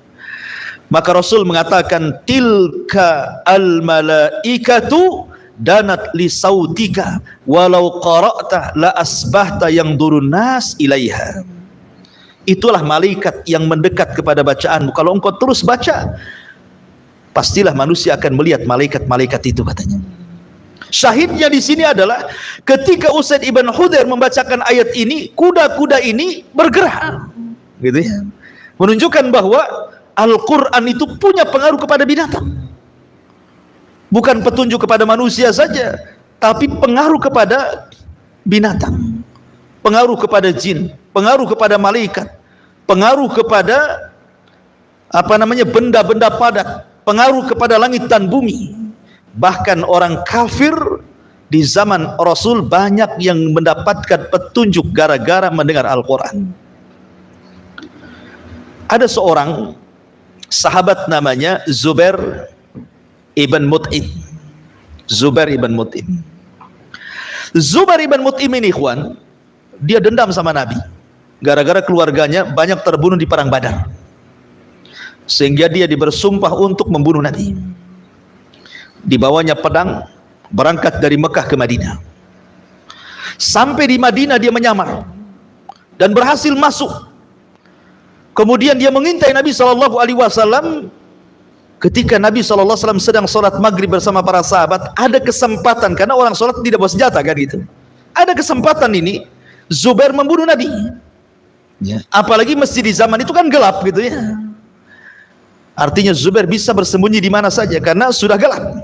Maka Rasul mengatakan, tilka al-malaikatu danat li sautika walau qara'ta la asbahta yang durun nas ilaiha. Itulah malaikat yang mendekat kepada bacaanmu. Kalau engkau terus baca, pastilah manusia akan melihat malaikat-malaikat itu, katanya. Syahidnya di sini adalah ketika Usaid ibn Khudair membacakan ayat ini, kuda-kuda ini bergerak, gitu ya, menunjukkan bahwa Al-Quran itu punya pengaruh kepada binatang. Bukan petunjuk kepada manusia saja, tapi pengaruh kepada binatang, pengaruh kepada jin, pengaruh kepada malaikat, pengaruh kepada benda-benda padat, pengaruh kepada langit dan bumi. Bahkan orang kafir di zaman Rasul banyak yang mendapatkan petunjuk gara-gara mendengar Al-Quran. Ada seorang sahabat namanya Zubair ibn Mut'im. Zubair ibn Mut'im. Zubair ibn Mut'im ini, ikhwan, dia dendam sama Nabi gara-gara keluarganya banyak terbunuh di perang Badar, sehingga dia bersumpah untuk membunuh Nabi. Dibawanya pedang, berangkat dari Mekah ke Madinah. Sampai di Madinah dia menyamar dan berhasil masuk. Kemudian dia mengintai Nabi SAW. Ketika Nabi SAW sedang sholat maghrib bersama para sahabat, ada kesempatan, karena orang sholat tidak bawa senjata kan gitu. Ada kesempatan ini Zubair membunuh Nabi. Ya. Apalagi masjid di zaman itu kan gelap gitu ya. Artinya Zubair bisa bersembunyi di mana saja karena sudah gelap.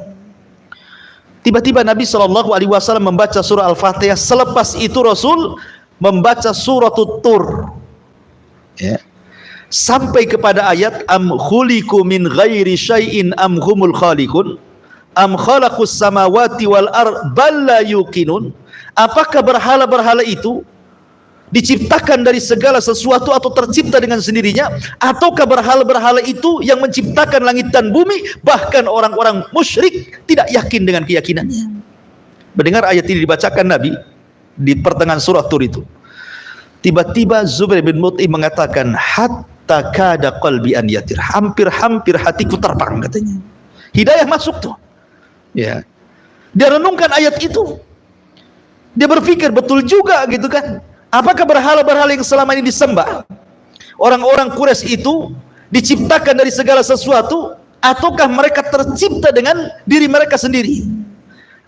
Tiba-tiba Nabi SAW membaca surah Al-Fatihah. Selepas itu Rasul membaca surah Tur. Ya. Sampai kepada ayat am khuliqu min ghairi syai'in am humul khaliqun am khalaqus samawati wal ard bal la yuqinun. Apakah berhala-berhala itu diciptakan dari segala sesuatu atau tercipta dengan sendirinya, ataukah berhala-berhala itu yang menciptakan langit dan bumi? Bahkan orang-orang musyrik tidak yakin dengan keyakinannya. Mendengar ayat ini dibacakan Nabi di pertengahan surah Tur itu, tiba-tiba Zubair bin Mut'im mengatakan, hatta kada qalbi an yatir, hampir-hampir hatiku terbang, katanya. Hidayah masuk tuh. Ya. Dia renungkan ayat itu. Dia berpikir betul juga gitu kan. Apakah berhala-berhala yang selama ini disembah orang-orang Quraisy itu diciptakan dari segala sesuatu, ataukah mereka tercipta dengan diri mereka sendiri?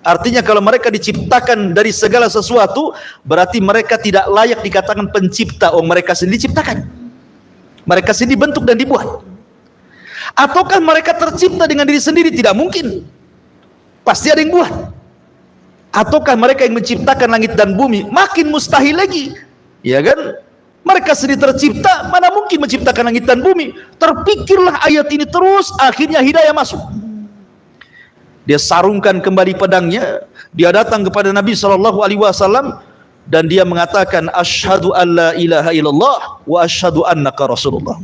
Artinya kalau mereka diciptakan dari segala sesuatu, berarti mereka tidak layak dikatakan pencipta. Oh, mereka sendiri diciptakan, mereka sendiri bentuk dan dibuat. Ataukah mereka tercipta dengan diri sendiri? Tidak mungkin, pasti ada yang buat. Ataukah mereka yang menciptakan langit dan bumi? Makin mustahil lagi, ya kan? Mereka sendiri tercipta, mana mungkin menciptakan langit dan bumi? Terpikirlah ayat ini terus, akhirnya hidayah masuk. Dia sarungkan kembali pedangnya, dia datang kepada Nabi SAW dan dia mengatakan, asyhadu an la ilaha illallah wa asyhadu annaka rasulullah.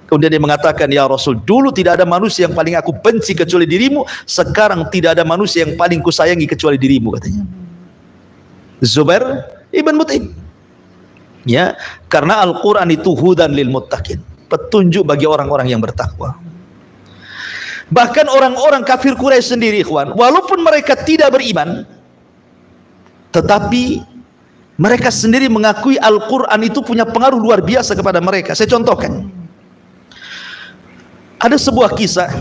Kemudian dia mengatakan, ya Rasul, dulu tidak ada manusia yang paling aku benci kecuali dirimu, sekarang tidak ada manusia yang paling kusayangi kecuali dirimu, katanya. Zubair ibn Mut'im. Ya, karena Al-Quran itu hudan lil muttaqin, petunjuk bagi orang-orang yang bertakwa. Bahkan orang-orang kafir Quraisy sendiri, ikhwan, walaupun mereka tidak beriman, tetapi mereka sendiri mengakui Al-Quran itu punya pengaruh luar biasa kepada mereka. Saya contohkan. Ada sebuah kisah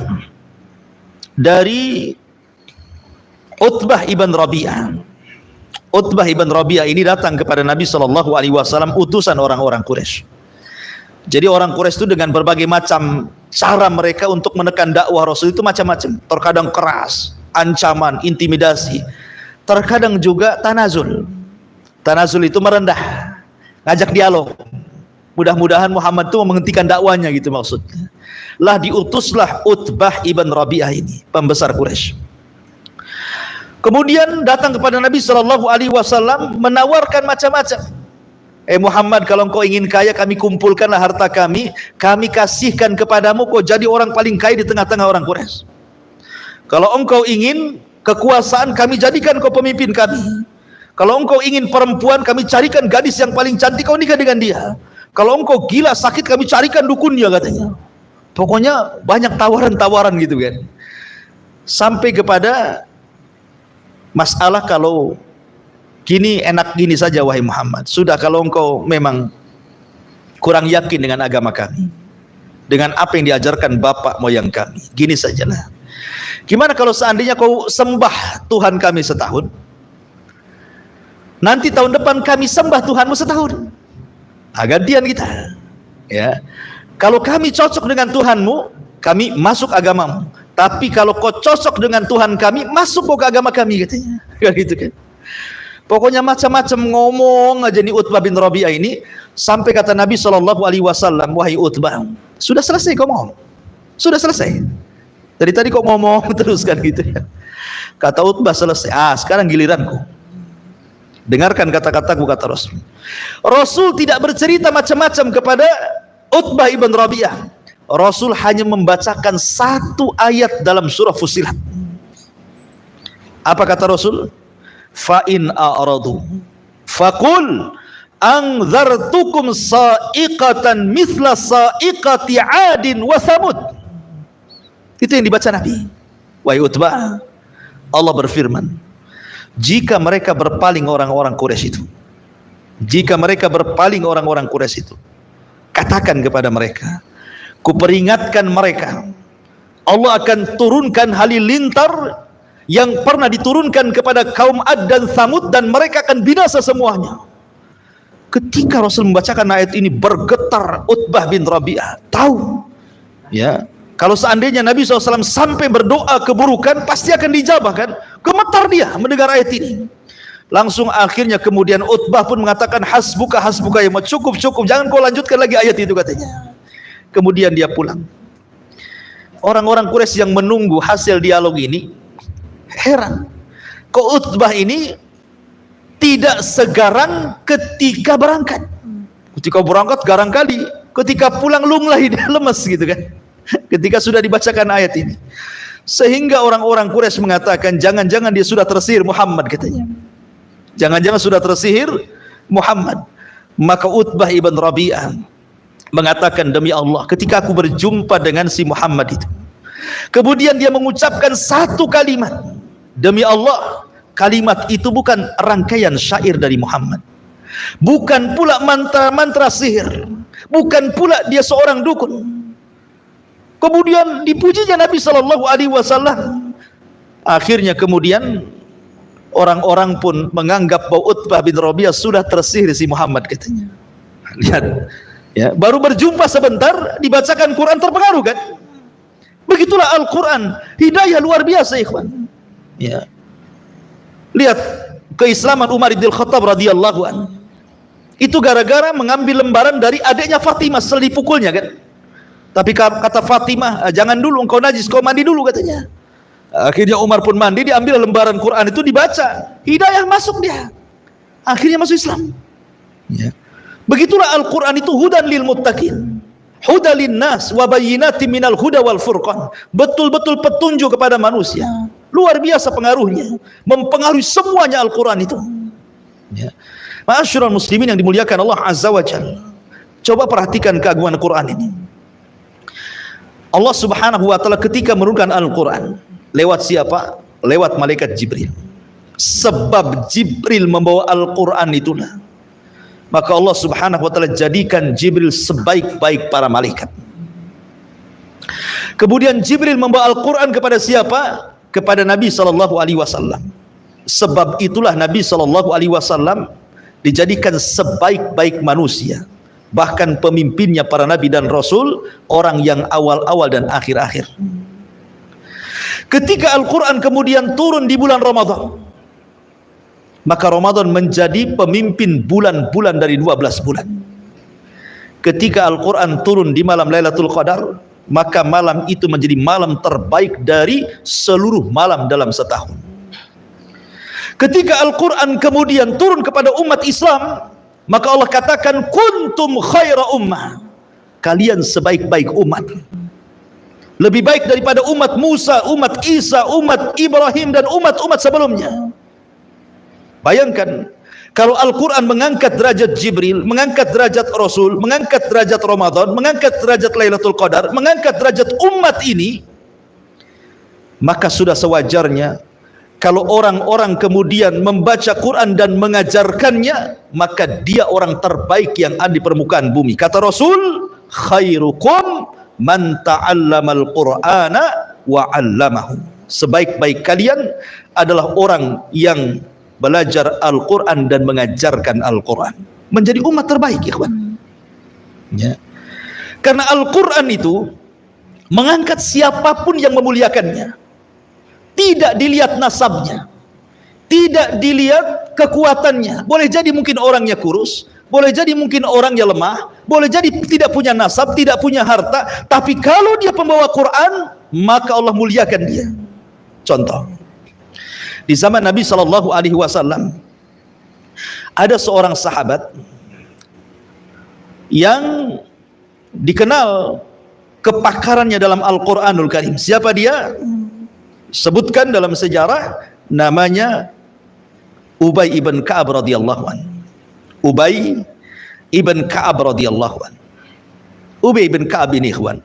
dari Utbah ibn Rabi'ah. Utbah ibn Rabi'ah ini datang kepada Nabi SAW, utusan orang-orang Quraisy. Jadi orang Quraisy itu dengan berbagai macam cara mereka untuk menekan dakwah Rasul itu macam-macam. Terkadang keras, ancaman, intimidasi. Terkadang juga tanazul. Tanazul itu merendah, ngajak dialog. Mudah-mudahan Muhammad itu menghentikan dakwanya, gitu maksudnya. Lah diutuslah Utbah ibn Rabi'ah ini, pembesar Quraisy. Kemudian datang kepada Nabi SAW menawarkan macam-macam. Muhammad, kalau engkau ingin kaya, kami kumpulkanlah harta kami kasihkan kepadamu, kau jadi orang paling kaya di tengah-tengah orang Quraisy. Kalau engkau ingin kekuasaan, kami jadikan kau pemimpin kami. Kalau engkau ingin perempuan, kami carikan gadis yang paling cantik, kau nikah dengan dia. Kalau engkau gila sakit, kami carikan dukunnya, katanya. Pokoknya banyak tawaran-tawaran gitu kan. Sampai kepada masalah, kalau gini enak gini saja wahai Muhammad. Sudah, kalau engkau memang kurang yakin dengan agama kami, dengan apa yang diajarkan bapak moyang kami, gini sajalah. Gimana kalau seandainya kau sembah Tuhan kami setahun, nanti tahun depan kami sembah Tuhanmu setahun. Gantian kita. Ya. Kalau kami cocok dengan Tuhanmu, kami masuk agamamu. Tapi kalau kau cocok dengan Tuhan kami, masuk kau ke agama kami, katanya. Gitu kan. Pokoknya macam-macam ngomong aja nih Utbah bin Rabi'ah ini, sampai kata Nabi SAW, wahai Utbah, sudah selesai kau ngomong? Sudah selesai. Dari tadi kau ngomong terus kan, gitu ya. Kata Utbah, selesai. Sekarang giliranku. Dengarkan kata-kataku, kata Rasul. Rasul tidak bercerita macam-macam kepada Utbah ibn Rabi'ah. Rasul hanya membacakan satu ayat dalam surah Fussilat. Apa kata Rasul? Fa in a'radu faqul anzartukum sa'iqatan mithla sa'iqati 'adin wa thamud. Itu yang dibaca Nabi. Wahai Utbah, Allah berfirman, jika mereka berpaling orang-orang Quraisy itu, jika mereka berpaling orang-orang Quraisy itu, katakan kepada mereka, kuperingatkan mereka, Allah akan turunkan halilintar yang pernah diturunkan kepada kaum Ad dan Thamud, dan mereka akan binasa semuanya. Ketika Rasul membacakan ayat ini, bergetar Utbah bin Rabi'ah. Tahu, ya, kalau seandainya Nabi SAW sampai berdoa keburukan, pasti akan dijabah kan. Gemetar dia mendengar ayat ini. Langsung akhirnya kemudian Utbah pun mengatakan, hasbuka hasbuka ya Muhammad, cukup cukup, jangan kau lanjutkan lagi ayat itu katanya. Kemudian dia pulang. Orang-orang Quraisy yang menunggu hasil dialog ini heran, kok Utbah ini tidak segarang ketika berangkat. Ketika berangkat garang kali, ketika pulang lunglai, dia lemes gitu kan. Ketika sudah dibacakan ayat ini, sehingga orang-orang Quraisy mengatakan, jangan-jangan dia sudah tersihir Muhammad katanya. Jangan-jangan sudah tersihir Muhammad. Maka Utbah ibn Rabi'ah mengatakan, demi Allah, ketika aku berjumpa dengan si Muhammad itu, kemudian dia mengucapkan satu kalimat, demi Allah, kalimat itu bukan rangkaian syair dari Muhammad, bukan pula mantra-mantra sihir, bukan pula dia seorang dukun. Kemudian dipujinya Nabi SAW. Akhirnya kemudian orang-orang pun menganggap bahwa Utbah bin Rabi'ah sudah tersihir si Muhammad katanya. Lihat, ya, baru berjumpa sebentar dibacakan Quran, terpengaruh kan? Begitulah Al-Quran, hidayah luar biasa ikhwan. Ya, lihat keislaman Umar bin Khattab radhiyallahu an. Itu gara-gara mengambil lembaran dari adiknya Fatimah, setelah dipukulnya kan. Tapi kata Fatimah, jangan dulu, engkau najis, kau mandi dulu katanya. Akhirnya Umar pun mandi, diambil lembaran Quran itu dibaca, hidayah masuk dia, akhirnya masuk Islam. Ya. Begitulah Al-Quran itu hudan lil muttaqin, hudan lin nas wa bayyinatin minal huda wal furqan. Betul-betul petunjuk kepada manusia. Luar biasa pengaruhnya, mempengaruhi semuanya Al-Quran itu. Ya. Ma'asyiral muslimin yang dimuliakan Allah Azza wa Jalla, coba perhatikan keagungan Al-Quran ini. Allah Subhanahu wa taala ketika menurunkan Al-Quran, lewat siapa? Lewat malaikat Jibril. Sebab Jibril membawa Al-Quran itulah, maka Allah Subhanahu wa taala jadikan Jibril sebaik-baik para malaikat. Kemudian Jibril membawa Al-Quran kepada siapa? Kepada Nabi SAW. Sebab itulah Nabi SAW dijadikan sebaik-baik manusia, bahkan pemimpinnya para nabi dan rasul, orang yang awal-awal dan akhir-akhir. Ketika Al-Quran kemudian turun di bulan Ramadan, maka Ramadan menjadi pemimpin bulan-bulan dari 12 bulan. Ketika Al-Quran turun di malam Lailatul Qadar, maka malam itu menjadi malam terbaik dari seluruh malam dalam setahun. Ketika Al-Quran kemudian turun kepada umat Islam, maka Allah katakan, kuntum khaira ummah, kalian sebaik-baik umat, lebih baik daripada umat Musa, umat Isa, umat Ibrahim dan umat-umat sebelumnya. Bayangkan kalau Al-Quran mengangkat derajat Jibril, mengangkat derajat Rasul, mengangkat derajat Ramadan, mengangkat derajat Lailatul Qadar, mengangkat derajat umat ini, maka sudah sewajarnya kalau orang-orang kemudian membaca Quran dan mengajarkannya, maka dia orang terbaik yang ada di permukaan bumi. Kata Rasul, khairukum man ta'allamal Qur'ana wa 'allamahu. Sebaik-baik kalian adalah orang yang belajar Al-Quran dan mengajarkan Al-Quran. Menjadi umat terbaik, ikhwan. Ya. Karena Al-Quran itu mengangkat siapapun yang memuliakannya. Tidak dilihat nasabnya, tidak dilihat kekuatannya. Boleh jadi mungkin orangnya kurus, boleh jadi mungkin orangnya lemah, boleh jadi tidak punya nasab, tidak punya harta, tapi kalau dia pembawa Quran, maka Allah muliakan dia. Contoh, di zaman Nabi SAW ada seorang sahabat yang dikenal kepakarannya dalam Al-Quranul Karim. Siapa dia? Sebutkan dalam sejarah, namanya Ubay ibn Ka'ab radhiyallahu an. Ubay ibn Ka'ab radhiyallahu an. Ubay ibn Ka'ab ini, ikhwan,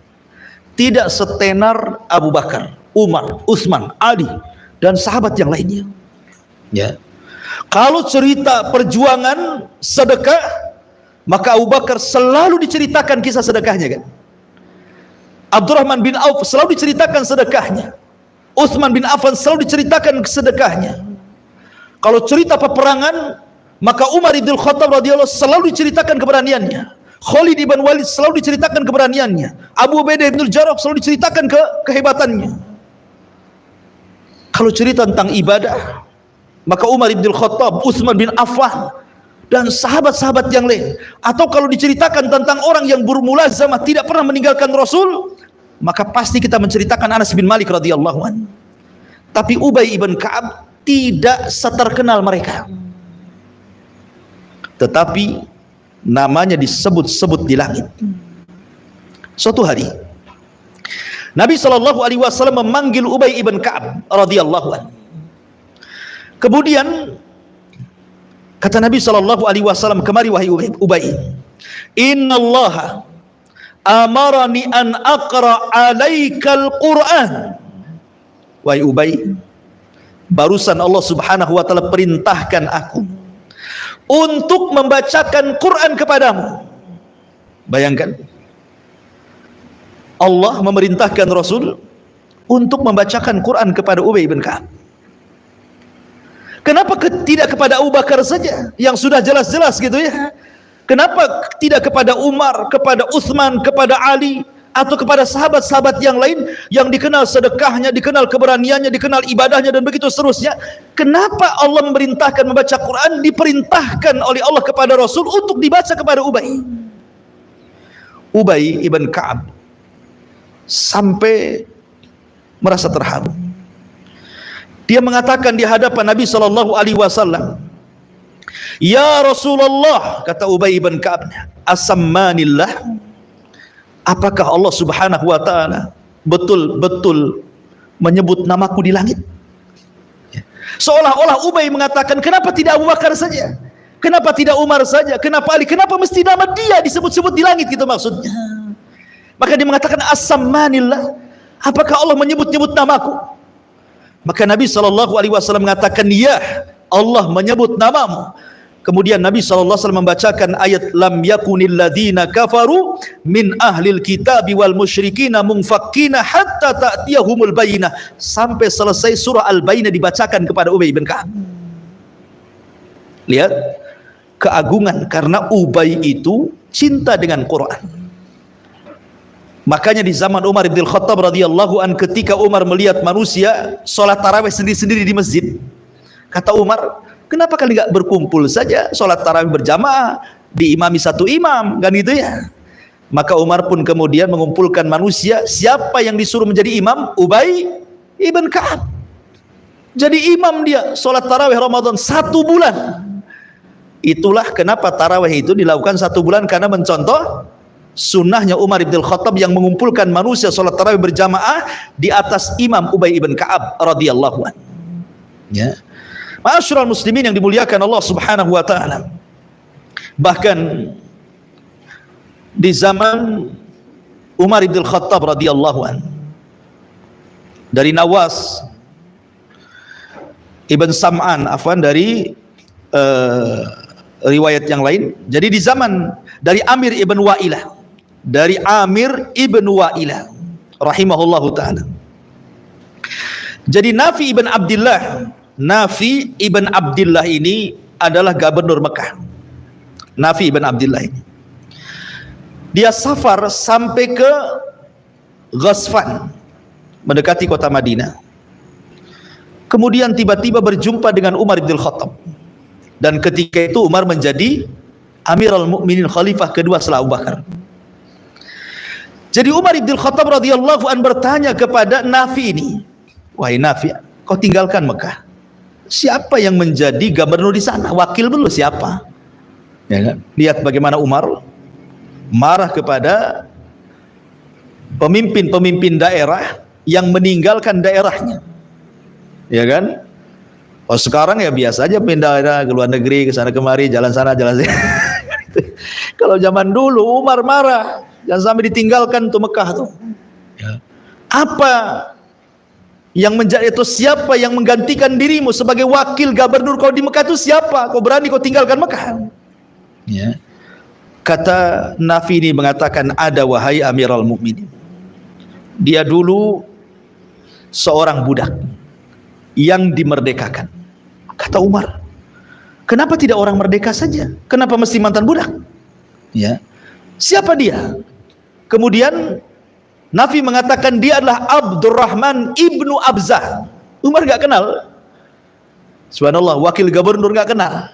tidak setenar Abu Bakar, Umar, Utsman, Ali dan sahabat yang lainnya. Ya. Kalau cerita perjuangan sedekah, maka Abu Bakar selalu diceritakan kisah sedekahnya kan. Abdurrahman bin Auf selalu diceritakan sedekahnya. Utsman bin Affan selalu diceritakan sedekahnya. Kalau cerita peperangan, maka Umar bin Khattab radhiyallahu selalu diceritakan keberaniannya. Khalid bin Walid selalu diceritakan keberaniannya. Abu Ubaidah bin Jarrah selalu diceritakan kehebatannya. Kalau cerita tentang ibadah, Maka Umar bin Khattab, Utsman bin Affan, dan sahabat-sahabat yang lain. Atau kalau diceritakan tentang orang yang bermulazamah tidak pernah meninggalkan Rasul, maka pasti kita menceritakan Anas bin Malik radhiyallahu anhu. Tapi Ubay ibn Ka'ab tidak seterkenal mereka, tetapi namanya disebut-sebut di langit. Suatu hari Nabi SAW memanggil Ubay ibn Ka'ab radhiyallahu anhu. Kemudian kata Nabi SAW, kemari wahai Ubay, innallaha amarani an aqra alaikal Qur'an. Wahai Ubay, barusan Allah Subhanahu wa taala perintahkan aku untuk membacakan Quran kepadamu. Bayangkan, Allah memerintahkan Rasul untuk membacakan Quran kepada Ubay bin Ka'ab. Kenapa tidak kepada Abu Bakar saja yang sudah jelas-jelas gitu ya? Kenapa tidak kepada Umar, kepada Utsman, kepada Ali, atau kepada sahabat-sahabat yang lain yang dikenal sedekahnya, dikenal keberaniannya, dikenal ibadahnya, dan begitu seterusnya? Kenapa Allah memerintahkan membaca Quran, diperintahkan oleh Allah kepada Rasul untuk dibaca kepada Ubay? Ubay ibn Ka'ab sampai merasa terharu. Dia mengatakan di hadapan Nabi SAW, ya Rasulullah, kata Ubay ibn Ka'ab, asammanillah, apakah Allah Subhanahu wa taala betul-betul menyebut namaku di langit? Seolah-olah Ubay mengatakan, kenapa tidak Abu Bakar saja? Kenapa tidak Umar saja? Kenapa Ali? Kenapa mesti nama dia disebut-sebut di langit, gitu maksudnya. Maka dia mengatakan, asammanillah, apakah Allah menyebut-nyebut namaku? Maka Nabi SAW mengatakan, ya, Allah menyebut namamu. Kemudian Nabi SAW membacakan ayat lam yakunil ladzina kafaru min ahlil kitabi wal musyrikina munfakkina hatta ta'tiyahumul bayyinah, sampai selesai surah Al-Bayyinah dibacakan kepada Ubay bin Ka'ab. Lihat keagungan, karena Ubay itu cinta dengan Quran. Makanya di zaman Umar bin Khattab radhiyallahu an, ketika Umar melihat manusia sholat tarawih sendiri-sendiri di masjid, kata Umar, kenapa kalian nggak berkumpul saja sholat tarawih berjamaah, diimami satu imam, kan gitu ya? Maka Umar pun kemudian mengumpulkan manusia. Siapa yang disuruh menjadi imam? Ubay ibn Ka'ab. Jadi imam dia sholat tarawih Ramadan 1 bulan. Itulah kenapa tarawih itu dilakukan 1 bulan, karena mencontoh sunnahnya Umar bin Khattab yang mengumpulkan manusia sholat tarawih berjamaah di atas imam Ubay ibn Ka'ab radhiyallahu anhu. Ya, ma'asyiral muslimin yang dimuliakan Allah Subhanahu wa taala. Bahkan di zaman Umar bin Khattab radhiyallahu anhu, dari Nawas ibn Sam'an, dari riwayat yang lain, jadi di zaman dari Amir ibn Wa'ilah, rahimahullahu ta'ala. Jadi Nafi ibn Abdillah ini adalah gubernur Mekah. Nafi ibn Abdillah ini, dia safar sampai ke Ghasfan, mendekati kota Madinah. Kemudian tiba-tiba berjumpa dengan Umar bin Khattab, dan ketika itu Umar menjadi Amirul Mukminin, khalifah kedua setelah Abu Bakar. Jadi Umar bin Khattab radhiyallahu an bertanya kepada Nafi ini, wahai Nafi, kau tinggalkan Mekah, siapa yang menjadi gubernur di sana? Wakil dulu siapa? Ya kan? Lihat bagaimana Umar marah kepada pemimpin-pemimpin daerah yang meninggalkan daerahnya. Ya kan? Oh, sekarang ya biasa aja pindah ke luar negeri, ke sana kemari, jalan sana jalan sini. Kalau zaman dulu Umar marah, jangan sampai ditinggalkan tuh Mekah tuh. Ya. Apa yang menjadi itu, siapa yang menggantikan dirimu sebagai wakil gubernur kau di Mekah itu siapa? Kau berani kau tinggalkan Mekah? Ya. Kata Nafi ini mengatakan, ada wahai Amirul Mukminin. Dia dulu seorang budak yang dimerdekakan. Kata Umar, kenapa tidak orang merdeka saja? Kenapa mesti mantan budak? Ya. Siapa dia? Kemudian Nafi mengatakan dia adalah Abdurrahman ibnu Abzah. Umar gak kenal. Subhanallah, wakil gubernur nggak kenal.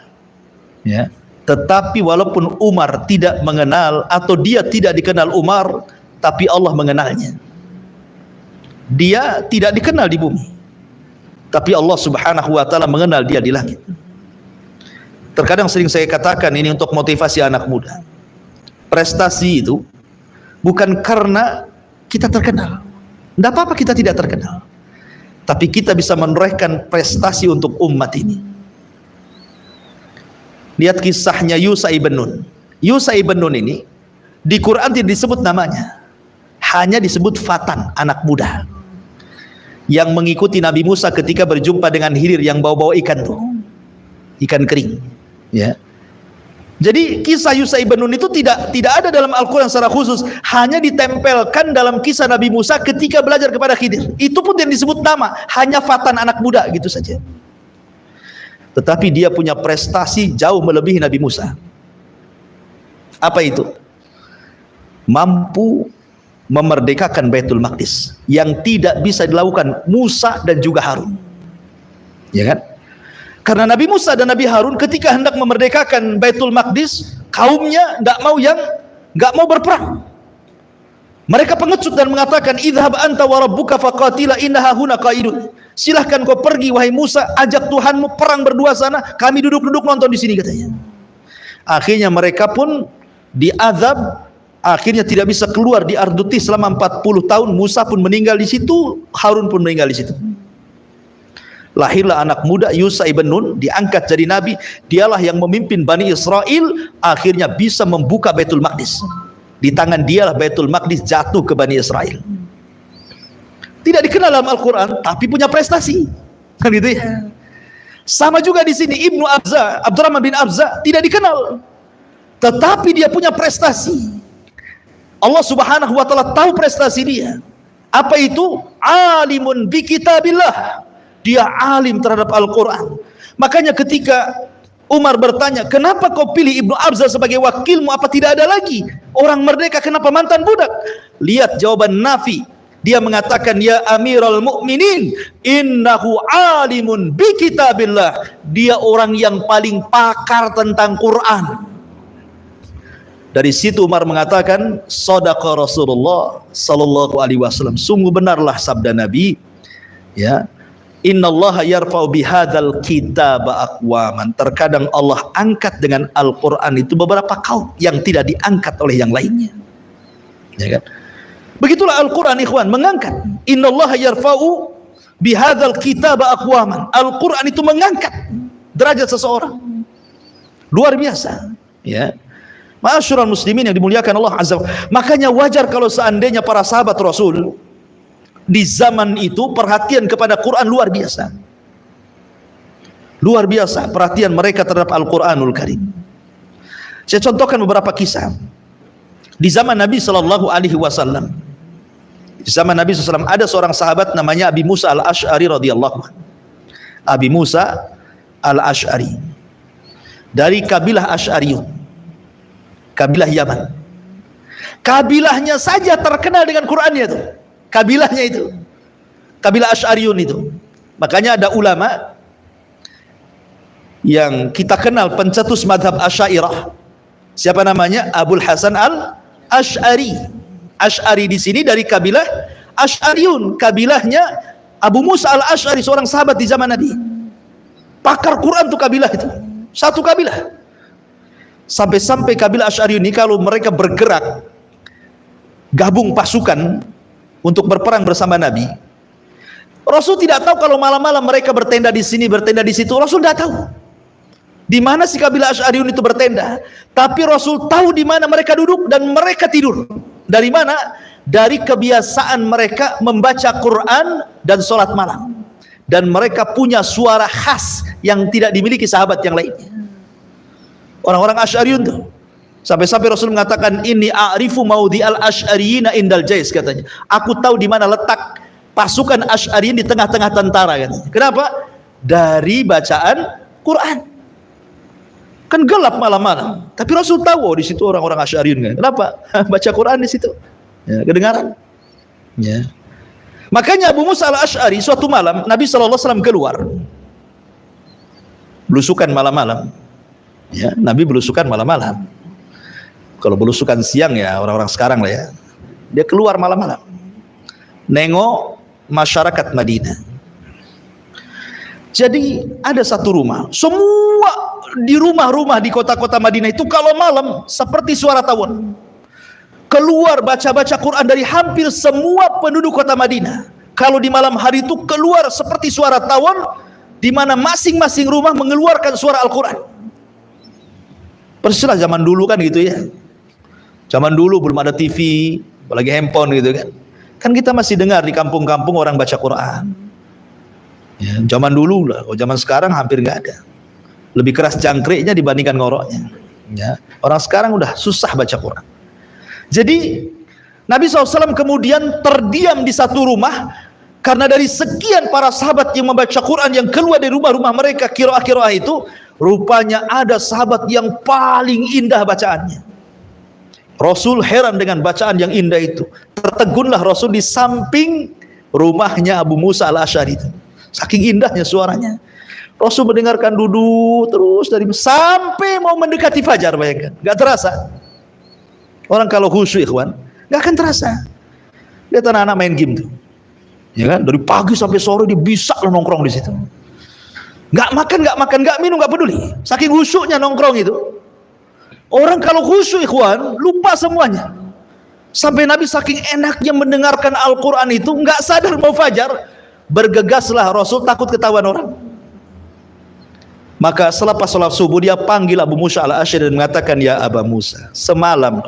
Ya. Tetapi walaupun Umar tidak mengenal atau dia tidak dikenal Umar, tapi Allah mengenalnya. Dia tidak dikenal di bumi, tapi Allah Subhanahu wa taala mengenal dia di langit. Terkadang sering saya katakan ini untuk motivasi anak muda. Prestasi itu bukan karena kita terkenal. Tidak apa-apa kita tidak terkenal. Tapi kita bisa menorehkan prestasi untuk umat ini. Lihat kisahnya Yusha ibn Nun. Yusha ibn Nun ini di Quran tidak disebut namanya. Hanya disebut fatan, anak muda. Yang mengikuti Nabi Musa ketika berjumpa dengan Khidir yang bawa-bawa ikan tuh. Ikan kering. Ya. Jadi kisah Yusha ibn Nun itu tidak ada dalam Al-Quran secara khusus, hanya ditempelkan dalam kisah Nabi Musa ketika belajar kepada Khidir. Itu pun yang disebut nama, hanya fatan, anak muda, gitu saja. Tetapi dia punya prestasi jauh melebihi Nabi Musa. Apa itu? Mampu memerdekakan Baitul Maqdis yang tidak bisa dilakukan Musa dan juga Harun. Ya kan? Karena Nabi Musa dan Nabi Harun ketika hendak memerdekakan Baitul Maqdis, kaumnya nggak mau berperang. Mereka pengecut dan mengatakan, "Idhhab anta wa rabbuka faqatila innaha huna qaidun." Silahkan kau pergi wahai Musa, ajak Tuhanmu perang berdua sana, kami duduk-duduk nonton di sini, katanya. Akhirnya mereka pun diazab, akhirnya tidak bisa keluar di Arduti selama 40 tahun. Musa pun meninggal di situ, Harun pun meninggal di situ. Lahirlah anak muda Yusha ibn Nun, diangkat jadi nabi. Dialah yang memimpin Bani Israel, akhirnya bisa membuka Baitul Maqdis. Di tangan dialah Baitul Maqdis jatuh ke Bani Israel. Tidak dikenal dalam Al-Quran, tapi punya prestasi, kan gitu ya. Sama juga di sini Ibnu Abza, Abdurrahman bin Abza, tidak dikenal, tetapi dia punya prestasi. Allah Subhanahu wa taala tahu prestasi dia. Apa itu? Alimun bi kitabillah. Dia alim terhadap Al-Quran. Makanya ketika Umar bertanya, kenapa kau pilih Ibnu Abza sebagai wakilmu? Apa tidak ada lagi orang merdeka? Kenapa mantan budak? Lihat jawaban Nafi. Dia mengatakan, ya Amirul Mukminin, innahu alimun bi kitabillah. Dia orang yang paling pakar tentang Quran. Dari situ Umar mengatakan, shadaqa Rasulullah sallallahu alaihi wasallam. Sungguh benarlah sabda Nabi, ya. Innallaha yarfa'u bihadzal kitaba aqwaman. Terkadang Allah angkat dengan Al-Qur'an itu beberapa kaum yang tidak diangkat oleh yang lainnya. Ya kan? Begitulah Al-Quran, ikhwan, mengangkat. Innallaha yarfa'u bihadzal kitaba aqwaman. Al-Quran itu mengangkat derajat seseorang. Luar biasa, ya. Ma'asyiral muslimin yang dimuliakan Allah Azza wa Jalla. Makanya wajar kalau seandainya para sahabat Rasul di zaman itu perhatian kepada Quran luar biasa. Luar biasa perhatian mereka terhadap Al-Quranul Karim. Saya contohkan beberapa kisah. Di zaman Nabi sallallahu alaihi wasallam, di zaman Nabi SAW ada seorang sahabat namanya Abi Musa al-Ash'ari radhiyallahu anhu. Abi Musa al-Ash'ari dari kabilah Ash'ariyun, kabilah Yaman. Kabilahnya saja terkenal dengan Qur'annya itu. Kabilahnya itu, kabilah Ash'ariyun itu. Makanya ada ulama yang kita kenal pencetus madhab Asy'ariyah. Siapa namanya? Abul Hasan al-Ash'ari. Ash'ari di sini dari kabilah Ash'ariyun, kabilahnya Abu Musa al-Ash'ari, seorang sahabat di zaman Nabi. Pakar Quran tuh kabilah itu, satu kabilah. Sampai-sampai kabilah Ash'ariyun ini kalau mereka bergerak gabung pasukan untuk berperang bersama Nabi, Rasul tidak tahu kalau malam-malam mereka bertenda di sini, bertenda di situ. Rasul tidak tahu di mana si kabilah Ash'ariyun itu bertenda, tapi Rasul tahu di mana mereka duduk dan mereka tidur. Dari mana? Dari kebiasaan mereka membaca Quran dan sholat malam. Dan mereka punya suara khas yang tidak dimiliki sahabat yang lainnya. Orang-orang Ash'ariyun tuh. Sampai-sampai Rasul mengatakan, ini a'rifu maudi al-Ash'ariyina indal jais, katanya. Aku tahu di mana letak pasukan Ash'ariyin di tengah-tengah tentara, katanya. Kenapa? Dari bacaan Quran. Kan gelap malam-malam, tapi Rasul tahu di situ orang-orang Ash'ariyun kan. Kenapa? Baca Quran di situ. Ya, kedengaran. Ya. Makanya Abu Musa al-Ash'ari suatu malam Nabi SAW keluar. belusukan malam-malam. Ya, Nabi belusukan malam-malam. Kalau belusukan siang ya orang-orang sekarang lah ya. Dia keluar malam-malam. Nengok masyarakat Madinah. Jadi ada satu rumah. Semua di rumah-rumah di kota-kota Madinah itu kalau malam seperti suara tawon. Keluar baca-baca Quran dari hampir semua penduduk kota Madinah. Kalau di malam hari itu keluar seperti suara tawon, di mana masing-masing rumah mengeluarkan suara Al-Quran. Persilah zaman dulu kan gitu ya. Zaman dulu belum ada TV, apalagi handphone gitu kan. Kan kita masih dengar di kampung-kampung orang baca Quran. Ya, zaman dulu lah, kalau zaman sekarang hampir nggak ada. Lebih keras jangkriknya dibandingkan ngoroknya. Ya, orang sekarang udah susah baca Quran. Jadi Nabi SAW kemudian terdiam di satu rumah karena dari sekian para sahabat yang membaca Quran yang keluar dari rumah-rumah mereka qiraah-qiraah itu, rupanya ada sahabat yang paling indah bacaannya. Rasul heran dengan bacaan yang indah itu. Tertegunlah Rasul di samping rumahnya Abu Musa al-Asy'ari itu. Saking indahnya suaranya. Rasul mendengarkan duduk terus dari sampai mau mendekati fajar, bayangkan. Gak terasa. Orang kalau khusyuk ikhwan, gak akan terasa. Lihat anak-anak main game tuh. Ya kan? Dari pagi sampai sore dia bisa nongkrong di situ. Gak makan, gak minum, gak peduli. Saking khusyuknya nongkrong itu. Orang kalau khusyuk ikhwan, lupa semuanya. Sampai Nabi saking enaknya mendengarkan Al-Quran itu, nggak sadar mau fajar, bergegaslah Rasul takut ketahuan orang. Maka selepas sholat subuh dia panggil Abu Musa al-Asy'ari dan mengatakan, ya Aba Musa, semalam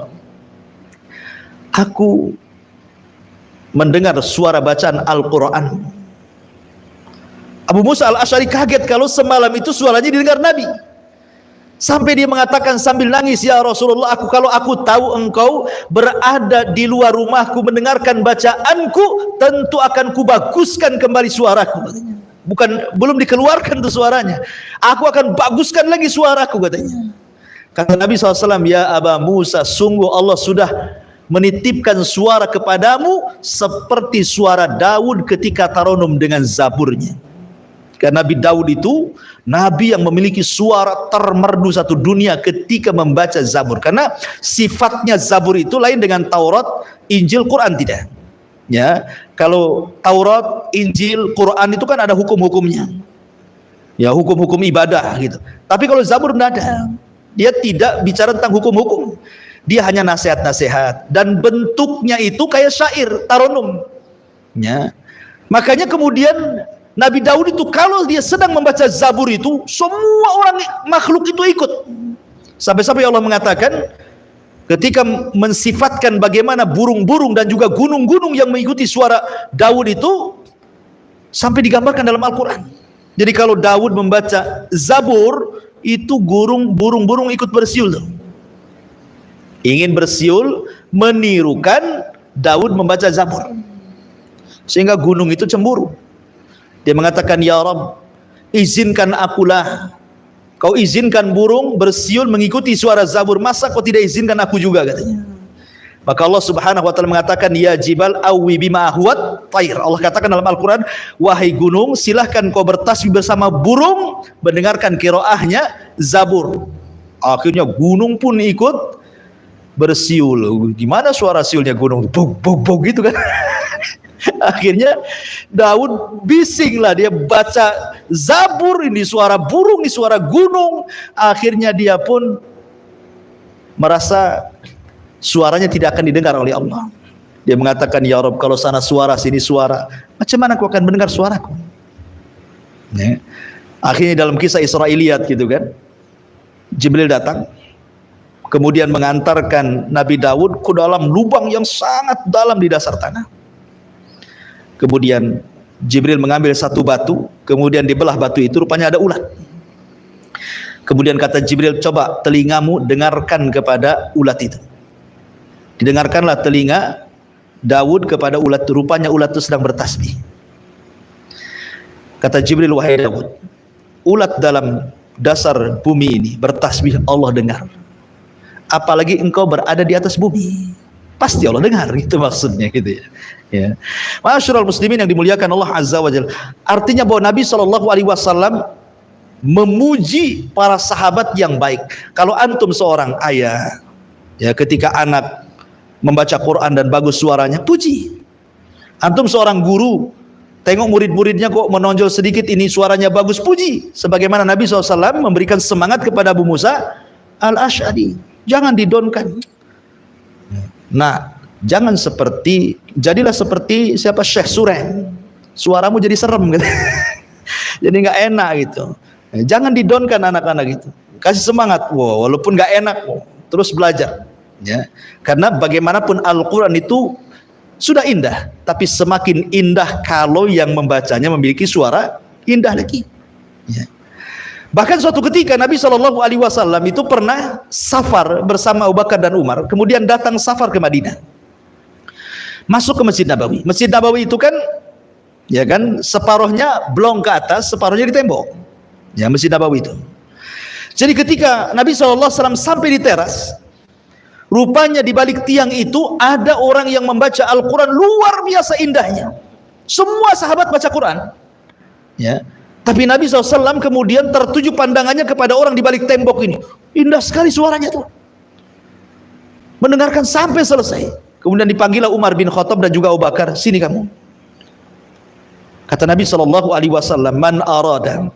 aku mendengar suara bacaan Al-Quran. Abu Musa al-Asy'ari kaget kalau semalam itu suaranya didengar Nabi. Sampai dia mengatakan sambil nangis, ya Rasulullah, kalau aku tahu engkau berada di luar rumahku mendengarkan bacaanku, tentu akan kubaguskan kembali suaraku. Belum dikeluarkan tuh suaranya. Aku akan baguskan lagi suaraku, katanya. Kata Nabi SAW, ya Aba Musa, sungguh Allah sudah menitipkan suara kepadamu seperti suara Daud ketika taronum dengan zaburnya. Karena Nabi Daud itu Nabi yang memiliki suara termerdu satu dunia ketika membaca Zabur. Karena sifatnya Zabur itu lain dengan Taurat, Injil, Quran tidak. Ya, kalau Taurat, Injil, Quran itu kan ada hukum-hukumnya. Ya, hukum-hukum ibadah gitu. Tapi kalau Zabur tidak ada. Dia tidak bicara tentang hukum-hukum. Dia hanya nasihat-nasihat dan bentuknya itu kayak syair, taronum. Ya. Makanya kemudian Nabi Daud itu kalau dia sedang membaca Zabur itu, semua orang makhluk itu ikut. Sampai-sampai Allah mengatakan ketika mensifatkan bagaimana burung-burung dan juga gunung-gunung yang mengikuti suara Daud itu, sampai digambarkan dalam Al-Quran. Jadi kalau Daud membaca Zabur, itu burung-burung ikut bersiul. Ingin bersiul, menirukan Daud membaca Zabur. Sehingga gunung itu cemburu. Dia mengatakan, ya Rabb, izinkan akulah. Kau izinkan burung bersiul mengikuti suara Zabur, masa kau tidak izinkan aku juga, katanya. Maka Allah Subhanahu wa taala mengatakan, ya jibal awwi bima ahwat tayr. Allah katakan dalam Al-Quran, wahai gunung, silahkan kau bertasbih bersama burung mendengarkan qiraahnya Zabur. Akhirnya gunung pun ikut bersiul. Gimana suara siulnya gunung? Bog bog bog gitu kan. Akhirnya Daud bisinglah, dia baca Zabur, ini suara burung, ini suara gunung. Akhirnya dia pun merasa suaranya tidak akan didengar oleh Allah. Dia mengatakan, ya Rabb, kalau sana suara sini suara, macam mana aku akan mendengar suaraku? Ya. Akhirnya dalam kisah Israiliyat gitu kan, Jibril datang kemudian mengantarkan Nabi Daud ke dalam lubang yang sangat dalam di dasar tanah. Kemudian Jibril mengambil satu batu, kemudian dibelah batu itu, rupanya ada ulat. Kemudian kata Jibril, coba telingamu dengarkan kepada ulat itu. Didengarkanlah telinga Daud kepada ulat itu, rupanya ulat itu sedang bertasbih. Kata Jibril, wahai Daud, ulat dalam dasar bumi ini bertasbih, Allah dengar. Apalagi engkau berada di atas bumi, pasti Allah dengar, itu maksudnya gitu ya. Ya. Ma'asyiral muslimin yang dimuliakan Allah Azza wa Jalla. Artinya bahwa Nabi SAW memuji para sahabat yang baik. Kalau antum seorang ayah, ya, ketika anak membaca Quran dan bagus suaranya, puji. Antum seorang guru, tengok murid-muridnya kok menonjol sedikit, ini suaranya bagus, puji. Sebagaimana Nabi SAW memberikan semangat kepada Abu Musa Al-Asy'ari, jangan didonkan. Nah, jadilah seperti siapa, Syekh Suren, suaramu jadi serem gitu. Jadi nggak enak gitu. Jangan didonkan anak-anak itu, kasih semangat. Wow, walaupun nggak enak, terus belajar, ya. Karena bagaimanapun Al-Quran itu sudah indah, tapi semakin indah kalau yang membacanya memiliki suara indah lagi, ya. Bahkan suatu ketika Nabi SAW itu pernah safar bersama Abu Bakar dan Umar, kemudian datang safar ke Madinah, masuk ke Masjid Nabawi. Masjid Nabawi itu kan, ya kan, separuhnya blong ke atas, separuhnya di tembok, ya, Masjid Nabawi itu. Jadi ketika Nabi SAW sampai di teras, rupanya di balik tiang itu ada orang yang membaca Al-Quran luar biasa indahnya. Semua sahabat baca Quran, ya. Tapi Nabi SAW kemudian tertuju pandangannya kepada orang di balik tembok ini. Indah sekali suaranya tuh. Mendengarkan sampai selesai. Kemudian dipanggillah Umar bin Khattab dan juga Abu Bakar, sini kamu. Kata Nabi SAW, man arada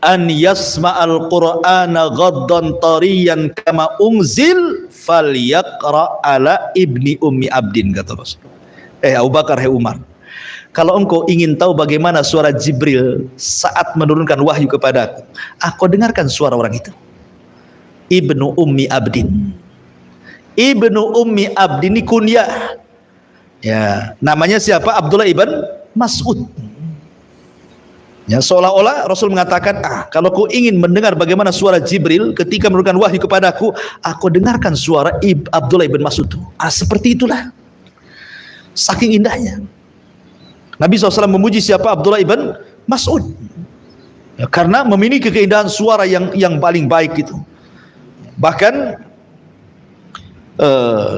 an yasma'al qur'ana ghaddan tariyan kama unzil falyaqra ala ibni ummi abdin, kata Rasul. Abu Bakar, Umar, kalau engkau ingin tahu bagaimana suara Jibril saat menurunkan wahyu kepadaku, aku dengarkan suara orang itu, Ibnu Ummi Abdin. Ibnu Ummi Abdin ini kunyah, ya, namanya siapa? Abdullah ibn Mas'ud. Ya, seolah-olah Rasul mengatakan, kalau kau ingin mendengar bagaimana suara Jibril ketika menurunkan wahyu kepadaku, aku dengarkan suara Abdullah ibn Mas'ud. Seperti itulah, saking indahnya. Nabi SAW memuji siapa? Abdullah ibn Mas'ud, ya, karena memiliki keindahan suara yang paling baik itu. Bahkan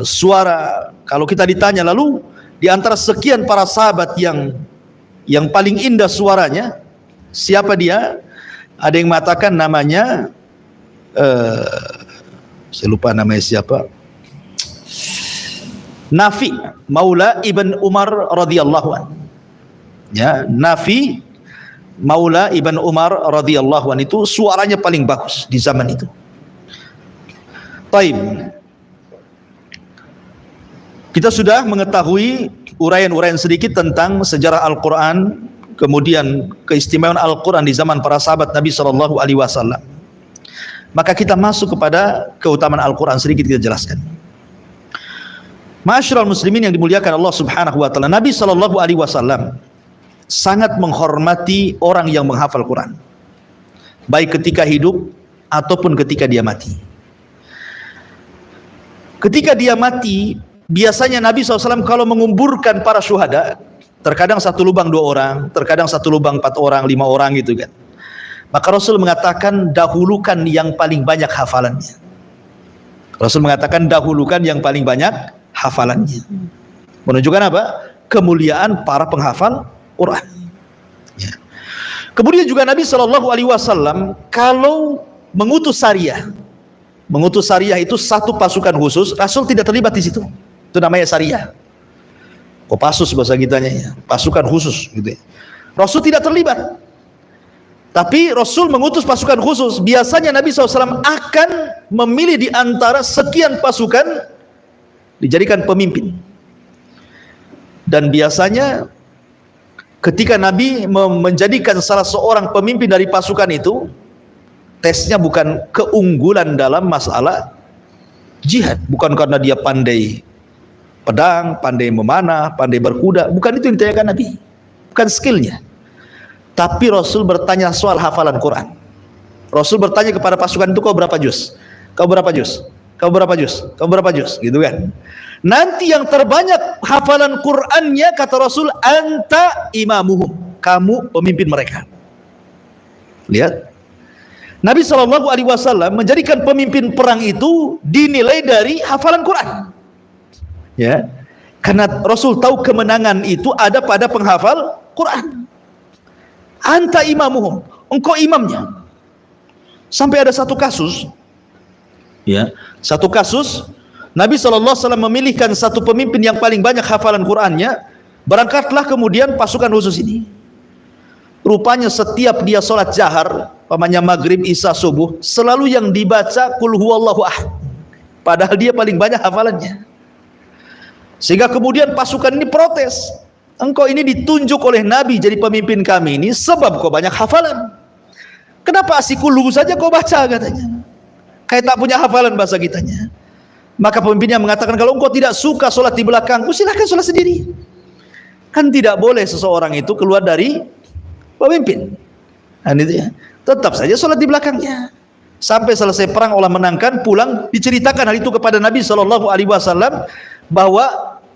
suara, kalau kita ditanya lalu di antara sekian para sahabat yang paling indah suaranya, siapa dia? Ada yang mengatakan namanya, saya lupa namanya siapa, Nafi Maula ibn Umar radhiyallahu anhu. Ya, Nafi Maula ibn Umar radhiyallahu anhu itu suaranya paling bagus di zaman itu. Taib. Kita sudah mengetahui uraian-uraian sedikit tentang sejarah Al-Quran, kemudian keistimewaan Al-Quran di zaman para sahabat Nabi SAW. Maka kita masuk kepada keutamaan Al-Quran, sedikit kita jelaskan. Ma'asyiral muslimin yang dimuliakan Allah Subhanahu wa taala, Nabi SAW sangat menghormati orang yang menghafal Quran, baik ketika hidup ataupun ketika dia mati. Ketika dia mati, biasanya Nabi SAW kalau menguburkan para syuhada, terkadang satu lubang 2 orang, terkadang satu lubang 4 orang, 5 orang gitu kan. Maka Rasul mengatakan dahulukan yang paling banyak hafalannya. Rasul mengatakan dahulukan yang paling banyak hafalannya. Menunjukkan apa? Kemuliaan para penghafal Quran. Ya. Kemudian juga Nabi SAW kalau mengutus Sariyah, itu satu pasukan khusus, Rasul tidak terlibat di situ. Itu namanya Sariyah. Kopassus bahasa kitanya, ya, pasukan khusus gitu ya. Rasul tidak terlibat, tapi Rasul mengutus pasukan khusus. Biasanya Nabi SAW akan memilih di antara sekian pasukan, dijadikan pemimpin. Dan biasanya ketika Nabi menjadikan salah seorang pemimpin dari pasukan itu, tesnya bukan keunggulan dalam masalah jihad, bukan karena dia pandai pedang, pandai memanah, pandai berkuda, bukan itu yang ditanyakan Nabi, bukan skillnya. Tapi Rasul bertanya soal hafalan Quran. Rasul bertanya kepada pasukan itu, kau berapa juz? Kau berapa juz? Kau berapa juz? Kau berapa juz? Gitu kan. Nanti yang terbanyak hafalan Qurannya, kata Rasul, anta imamuhum, kamu pemimpin mereka. Lihat, Nabi SAW menjadikan pemimpin perang itu dinilai dari hafalan Quran, ya, karena Rasul tahu kemenangan itu ada pada penghafal Quran. Anta imamuhum, engkau imamnya. Sampai ada satu kasus, ya, satu kasus Nabi SAW memilihkan satu pemimpin yang paling banyak hafalan Qur'annya. Berangkatlah kemudian pasukan khusus ini. Rupanya setiap dia sholat jahar, pamannya maghrib, isya, subuh, selalu yang dibaca Qul huwallahu ahad, padahal dia paling banyak hafalannya. Sehingga kemudian pasukan ini protes, engkau ini ditunjuk oleh Nabi jadi pemimpin kami ini sebab kau banyak hafalan. Kenapa asikulu saja kau baca, katanya. Kayak tak punya hafalan bahasa kitanya. Maka pemimpinnya mengatakan, kalau engkau tidak suka sholat di belakangku, silahkan sholat sendiri. Kan tidak boleh seseorang itu keluar dari pemimpin. Nah, itu ya. Tetap saja sholat di belakangnya. Sampai selesai perang, Allah menangkan, pulang, diceritakan hal itu kepada Nabi SAW, bahwa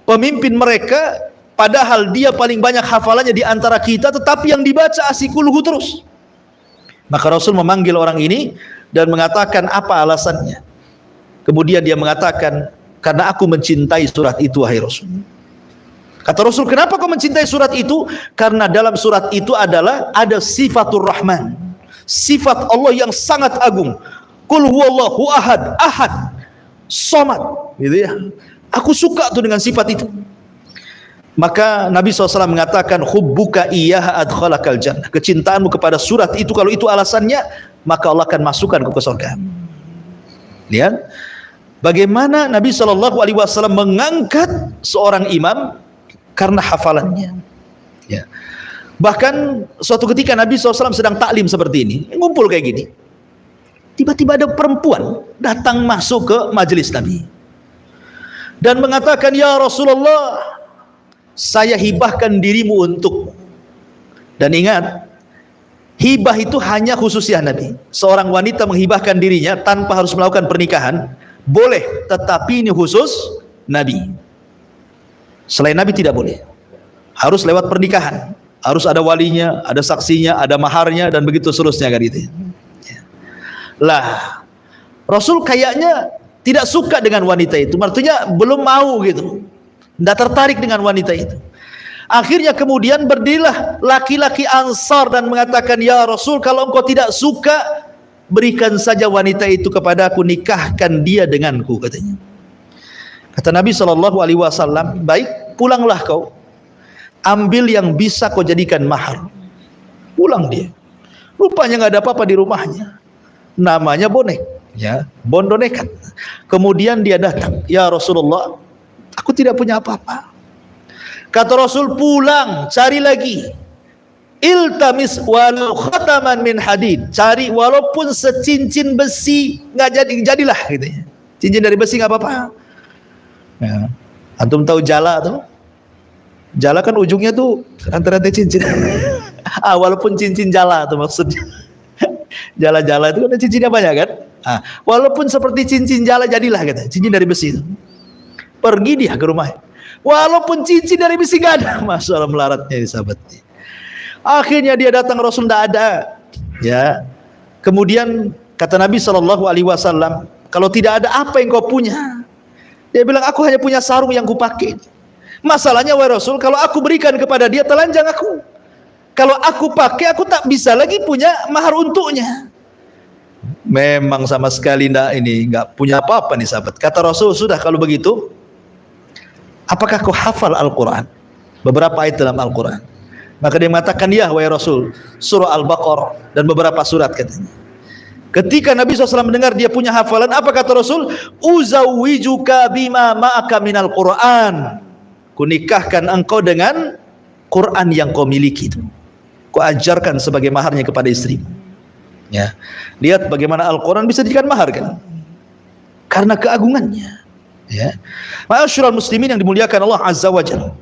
pemimpin mereka, padahal dia paling banyak hafalannya di antara kita, tetapi yang dibaca asikuluhu terus. Maka Rasul memanggil orang ini dan mengatakan apa alasannya. Kemudian dia mengatakan, karena aku mencintai surat itu, wahai Rasul. Kata Rasul, kenapa kau mencintai surat itu? Karena dalam surat itu adalah ada sifatur Rahman, sifat Allah yang sangat agung. Qul huwallahu ahad, ahad, somad, gitu ya. Aku suka tuh dengan sifat itu. Maka Nabi SAW mengatakan, hubbuka iyyaha adkhalakal jannah. Kecintaanmu kepada surat itu, kalau itu alasannya, maka Allah akan masukkan ke surga. Lihat bagaimana Nabi SAW mengangkat seorang imam karena hafalannya. Ya. Bahkan suatu ketika Nabi SAW sedang taklim seperti ini, ngumpul kayak gini, tiba-tiba ada perempuan datang masuk ke majelis Nabi dan mengatakan, ya Rasulullah, saya hibahkan dirimu untukmu. Dan ingat, hibah itu hanya khususnya Nabi. Seorang wanita menghibahkan dirinya tanpa harus melakukan pernikahan boleh, tetapi ini khusus Nabi. Selain Nabi tidak boleh. Harus lewat pernikahan, harus ada walinya, ada saksinya, ada maharnya, dan begitu seterusnya, kan gitu. Lah, Rasul kayaknya tidak suka dengan wanita itu, artinya belum mau gitu, tidak tertarik dengan wanita itu. Akhirnya kemudian berdirilah laki-laki Ansar dan mengatakan, ya Rasul, kalau engkau tidak suka, berikan saja wanita itu kepadaku, nikahkan dia denganku, katanya. Kata Nabi SAW, baik, pulanglah kau, ambil yang bisa kau jadikan mahar. Pulang dia. Rupanya nggak ada apa-apa di rumahnya. Namanya bonek, ya, bondonekan. Kemudian dia datang, ya Rasulullah, aku tidak punya apa-apa. Kata Rasul, pulang, cari lagi. Iltamis walau khataman min hadid, cari walaupun secincin besi, nggak jadilah, gitu ya. Cincin dari besi nggak apa-apa. Ya. Antum tahu jala tuh? Jala kan ujungnya tuh rantai-rantai cincin. Walaupun cincin jala tuh maksudnya. Jala-jala itu kan cincinnya banyak kan? Walaupun seperti cincin jala jadilah, kata. Cincin dari besi itu. Pergi dia ke rumah. Walaupun cincin dari besi nggak ada, masalah melaratnya di sahabatnya. Akhirnya dia datang, Rasul tidak ada. Ya. Kemudian kata Nabi SAW, kalau tidak ada, apa yang kau punya? Dia bilang, aku hanya punya sarung yang kupakai. Masalahnya, wahai Rasul, kalau aku berikan kepada dia, telanjang aku. Kalau aku pakai, aku tak bisa lagi punya mahar untuknya. Memang sama sekali nggak punya apa-apa nih sahabat. Kata Rasul, sudah kalau begitu, apakah kau hafal Al-Quran? Beberapa ayat dalam Al-Quran. Maka dia mengatakan, ya wahai Rasul, surah Al-Baqarah dan beberapa surat, katanya. Ketika Nabi SAW mendengar dia punya hafalan, apa kata Rasul? Uzawijuka bima ma'aka minal Quran. Kunikahkan engkau dengan Quran yang kau miliki itu. Kau ajarkan sebagai maharnya kepada istrimu. Ya. Lihat bagaimana Al-Quran bisa dijadikan mahar, kan? Karena keagungannya. Ya. Ma'asyiral muslimin yang dimuliakan Allah Azza wa Jalla.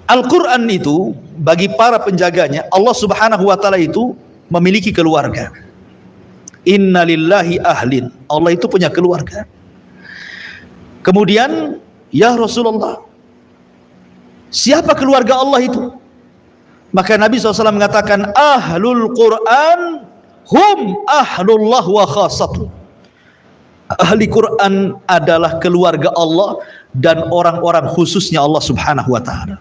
Al-Quran itu bagi para penjaganya, Allah Subhanahu wa Ta'ala itu memiliki keluarga. Inna lillahi ahlin, Allah itu punya keluarga. Kemudian, ya Rasulullah, siapa keluarga Allah itu? Maka Nabi SAW mengatakan, ahlul Quran hum ahlullah wa khasatuh. Ahli Quran adalah keluarga Allah dan orang-orang khususnya Allah Subhanahu wa Ta'ala.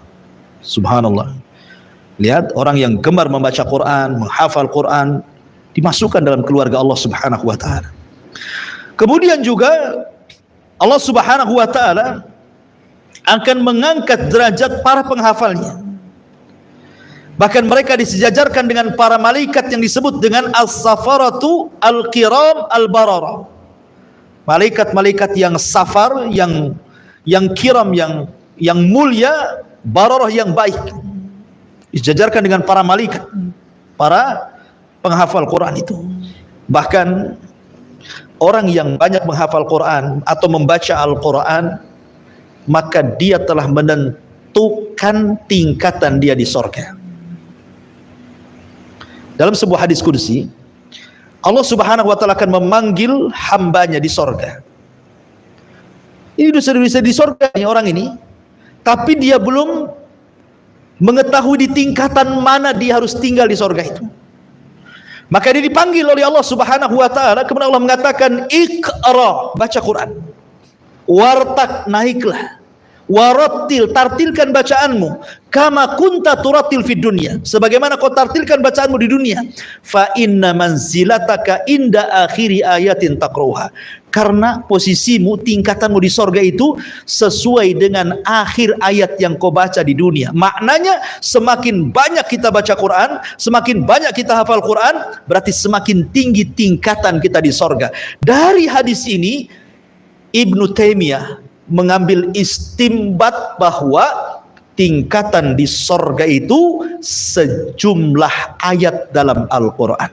Subhanallah. Lihat orang yang gemar membaca Quran, menghafal Quran, dimasukkan dalam keluarga Allah Subhanahu wa taala. Kemudian juga Allah Subhanahu wa taala akan mengangkat derajat para penghafalnya. Bahkan mereka disejajarkan dengan para malaikat yang disebut dengan as-safaratu al-kiram al-barara. Malaikat-malaikat yang safar, yang kiram, yang mulia, bararah yang baik. Disejajarkan dengan para malaikat, para penghafal Quran itu. Bahkan orang yang banyak menghafal Quran atau membaca Al-Quran, maka dia telah menentukan tingkatan dia di sorga. Dalam sebuah hadis qudsi, Allah Subhanahu wa taala akan memanggil hambanya di sorga. Ini sudah di sorga nih orang ini, tapi dia belum mengetahui di tingkatan mana dia harus tinggal di sorga itu. Maka dia dipanggil oleh Allah Subhanahu wa taala, kemudian Allah mengatakan, "Iqra", baca Quran. "Wartak", naiklah. "Warattil", tartilkan bacaanmu. "Kama kunta turattil fid dunya", sebagaimana kau tartilkan bacaanmu di dunia. "Fa inna manzilataka inda akhiri ayatin taqra'uha", karena posisimu, tingkatanmu di sorga itu sesuai dengan akhir ayat yang kau baca di dunia. Maknanya semakin banyak kita baca Quran, semakin banyak kita hafal Quran, berarti semakin tinggi tingkatan kita di sorga. Dari hadis ini Ibnu Taimiyah mengambil istimbat bahwa tingkatan di sorga itu sejumlah ayat dalam Al-Quran.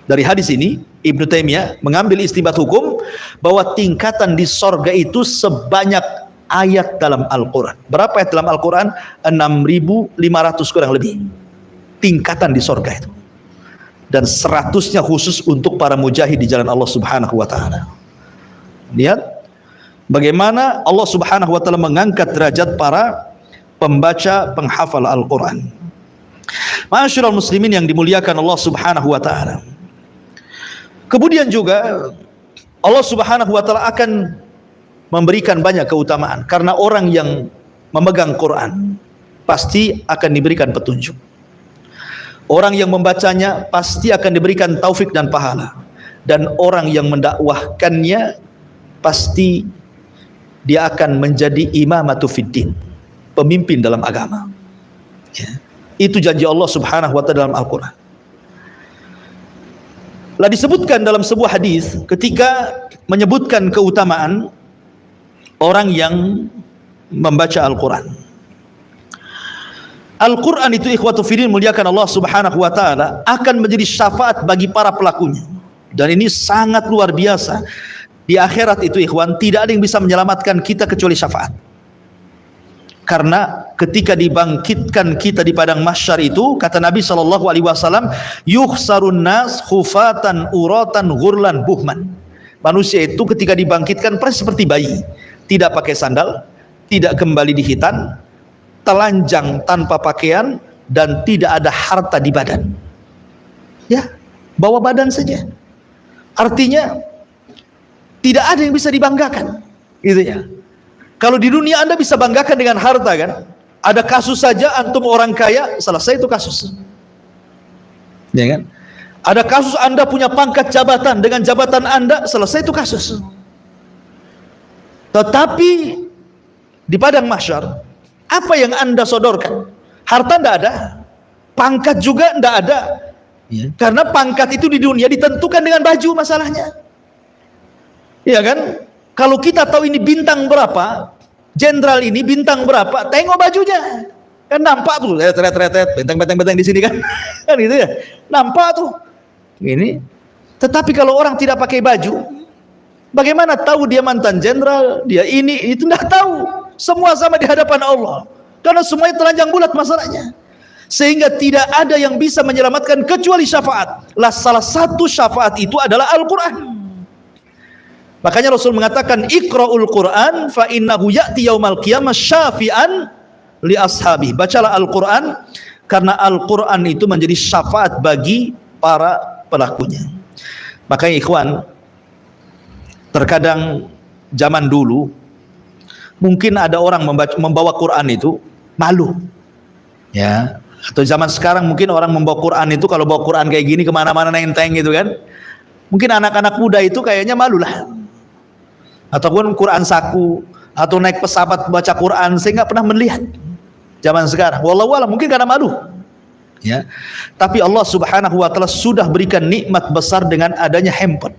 Dari hadis ini Ibnu Taimiyah mengambil istimbat hukum bahwa tingkatan di sorga itu sebanyak ayat dalam Al-Quran. Berapa ayat dalam Al-Quran? 6.500 kurang lebih tingkatan di sorga itu, dan 100-nya khusus untuk para mujahid di jalan Allah Subhanahu wa taala. Lihat bagaimana Allah Subhanahu wa taala mengangkat derajat para pembaca penghafal Al-Quran. Ma'asyiral muslimin yang dimuliakan Allah Subhanahu wa taala. Kemudian juga Allah Subhanahu wa taala akan memberikan banyak keutamaan, karena orang yang memegang Quran pasti akan diberikan petunjuk. Orang yang membacanya pasti akan diberikan taufik dan pahala, dan orang yang mendakwahkannya pasti dia akan menjadi imamatu fiddin, pemimpin dalam agama. Ya. Itu janji Allah Subhanahu wa taala dalam Al-Quran. Lah disebutkan dalam sebuah hadis ketika menyebutkan keutamaan orang yang membaca Al-Quran. Al-Quran itu ikhwatu fiddin muliakan Allah Subhanahu wa taala akan menjadi syafaat bagi para pelakunya. Dan ini sangat luar biasa. Di akhirat itu ikhwan, tidak ada yang bisa menyelamatkan kita kecuali syafaat. Karena ketika dibangkitkan kita di padang mahsyar itu, kata Nabi SAW, yuhsarun nas khufatan uratan ghurlan buhman. Manusia itu ketika dibangkitkan persis seperti bayi, tidak pakai sandal, tidak kembali di khitan, telanjang tanpa pakaian, dan tidak ada harta di badan. Ya, bawa badan saja. Artinya tidak ada yang bisa dibanggakan, gitu ya. Kalau di dunia Anda bisa banggakan dengan harta kan? Ada kasus saja antum orang kaya, selesai itu kasus. Ya kan? Ada kasus Anda punya pangkat jabatan, dengan jabatan Anda selesai itu kasus. Tetapi di padang mahsyar, apa yang Anda sodorkan? Harta tidak ada, pangkat juga tidak ada. Ya. Karena pangkat itu di dunia ditentukan dengan baju masalahnya. Iya kan? Kalau kita tahu ini bintang berapa, jenderal ini bintang berapa, tengok bajunya, kan nampak tuh, benteng di sini kan, kan gitu ya, nampak tuh, ini. Tetapi kalau orang tidak pakai baju, bagaimana tahu dia mantan jenderal, dia ini, itu tidak tahu. Semua sama di hadapan Allah, karena semuanya telanjang bulat masalahnya. Sehingga tidak ada yang bisa menyelamatkan kecuali syafaat. Lah salah satu syafaat itu adalah Al-Quran. Makanya Rasul mengatakan, Iqra'ul Quran fa innahu ya'ti yaumal qiyamah syafi'an li ashabi. Bacalah Al-Quran, karena Al-Quran itu menjadi syafaat bagi para pelakunya. Makanya ikhwan, terkadang zaman dulu mungkin ada orang membawa Quran itu malu, ya, Atau zaman sekarang mungkin orang membawa Quran itu, kalau bawa Quran kayak gini kemana-mana nenteng gitu kan, mungkin anak-anak muda itu kayaknya malu lah. Ataupun Quran saku, atau naik pesawat baca Quran, saya nggak pernah melihat zaman sekarang. Wallahu a'lam, mungkin karena malu. Ya, tapi Allah Subhanahu wa Ta'ala sudah berikan nikmat besar dengan adanya handphone,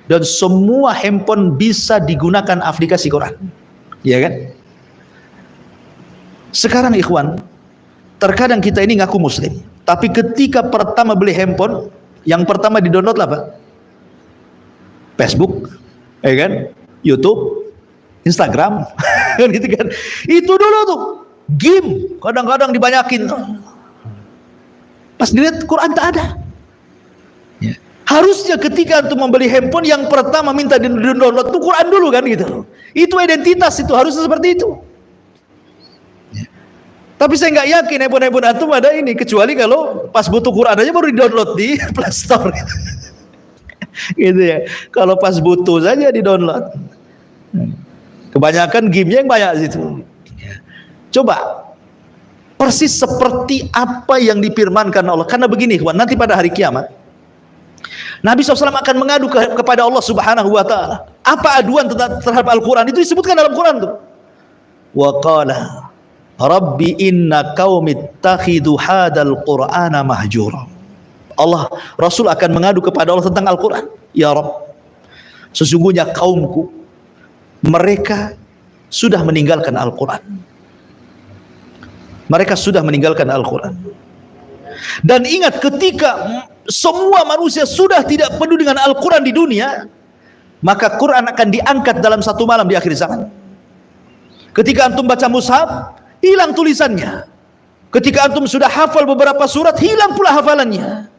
dan semua handphone bisa digunakan aplikasi Quran, ya kan? Sekarang ikhwan, terkadang kita ini ngaku muslim, tapi ketika pertama beli handphone, yang pertama di-download apa? Facebook, ya kan? YouTube, Instagram, gitu kan? Itu dulu tuh, game kadang-kadang dibanyakin. Pas dilihat Quran tak ada. Ya. Harusnya ketika antum membeli handphone, yang pertama minta di-download tuh Quran dulu kan gitu. Itu identitas, itu harusnya seperti itu. Ya. Tapi saya nggak yakin handphone antum ada ini, kecuali kalau pas butuh Quran aja baru di-download di Play Store. Gitu ya. Kalau pas butuh saja di-download. Kebanyakan gamenya yang banyak situ. Ya. Coba persis seperti apa yang difirmankan Allah. Karena begini, nanti pada hari kiamat Nabi SAW akan mengadu kepada Allah Subhanahu wa Ta'ala. Apa aduan terhadap Al-Quran? Itu disebutkan dalam Quran tuh. Wa qala Rabbi inna qaumi ittakhidhu hadzal Qur'ana mahjura. Allah, Rasul akan mengadu kepada Allah tentang Al-Quran. Ya Rabb, sesungguhnya kaumku, mereka sudah meninggalkan Al-Quran. Mereka sudah meninggalkan Al-Quran. Dan ingat, ketika semua manusia sudah tidak peduli dengan Al-Quran di dunia, maka Quran akan diangkat dalam satu malam di akhir zaman. Ketika antum baca mushaf, hilang tulisannya. Ketika antum sudah hafal beberapa surat, hilang pula hafalannya.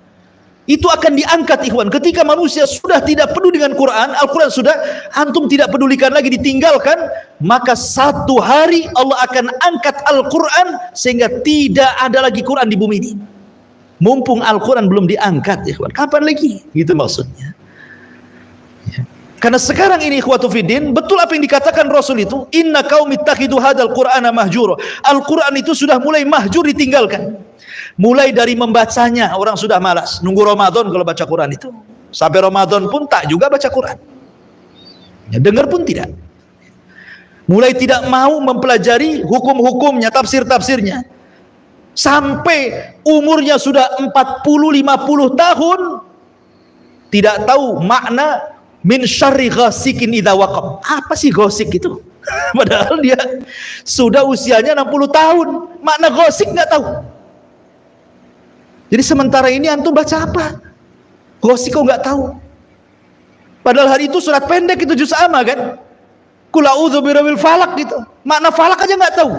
Itu akan diangkat, ikhwan. Ketika manusia sudah tidak peduli dengan Quran, Al-Quran sudah antum tidak pedulikan lagi, ditinggalkan, maka satu hari Allah akan angkat Al-Quran sehingga tidak ada lagi Quran di bumi ini. Mumpung Al-Quran belum diangkat, ikhwan, kapan lagi? Gitu maksudnya. Ya. Karena sekarang ini ikhwatu fiddin, betul apa yang dikatakan Rasul itu, inna qaumi ittakhidhu hadzal Qur'ana mahjura. Al-Quran itu sudah mulai mahjur, ditinggalkan. Mulai dari membacanya, orang sudah malas. Nunggu Ramadan kalau baca Quran itu. Sampai Ramadan pun tak juga baca Quran. Ya, dengar pun tidak. Mulai tidak mau mempelajari hukum-hukumnya, tafsir-tafsirnya. Sampai umurnya sudah 40-50 tahun, tidak tahu makna min syarri ghasikin idza waqab. Apa sih ghasik itu? Padahal dia sudah usianya 60 tahun. Makna ghasik nggak tahu. Jadi sementara ini antum baca apa? Ghasik kok nggak tahu. Padahal hari itu surat pendek itu juz amma kan? Qul a'udzu birabbil falaq gitu. Makna falak aja nggak tahu.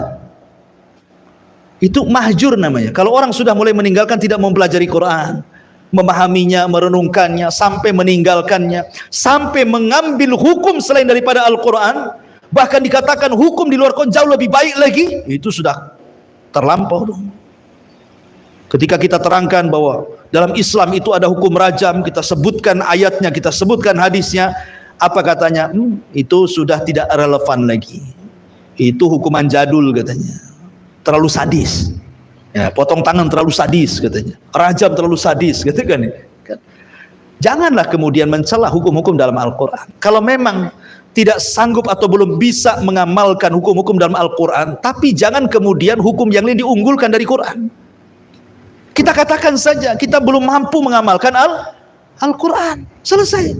Itu mahjur namanya. Kalau orang sudah mulai meninggalkan, tidak mempelajari Quran, memahaminya, merenungkannya, sampai meninggalkannya, sampai mengambil hukum selain daripada Al-Quran, bahkan dikatakan hukum di luar Quran jauh lebih baik lagi, itu sudah terlampau dong. Ketika kita terangkan bahwa dalam Islam itu ada hukum rajam, kita sebutkan ayatnya, kita sebutkan hadisnya, apa katanya? Itu sudah tidak relevan lagi. Itu hukuman jadul katanya. Terlalu sadis. Ya, potong tangan terlalu sadis katanya. Rajam terlalu sadis gitu kan. Janganlah kemudian mencela hukum-hukum dalam Al-Quran. Kalau memang tidak sanggup atau belum bisa mengamalkan hukum-hukum dalam Al-Quran, tapi jangan kemudian hukum yang lain diunggulkan dari Quran. Kita katakan saja kita belum mampu mengamalkan Al-Quran. Selesai.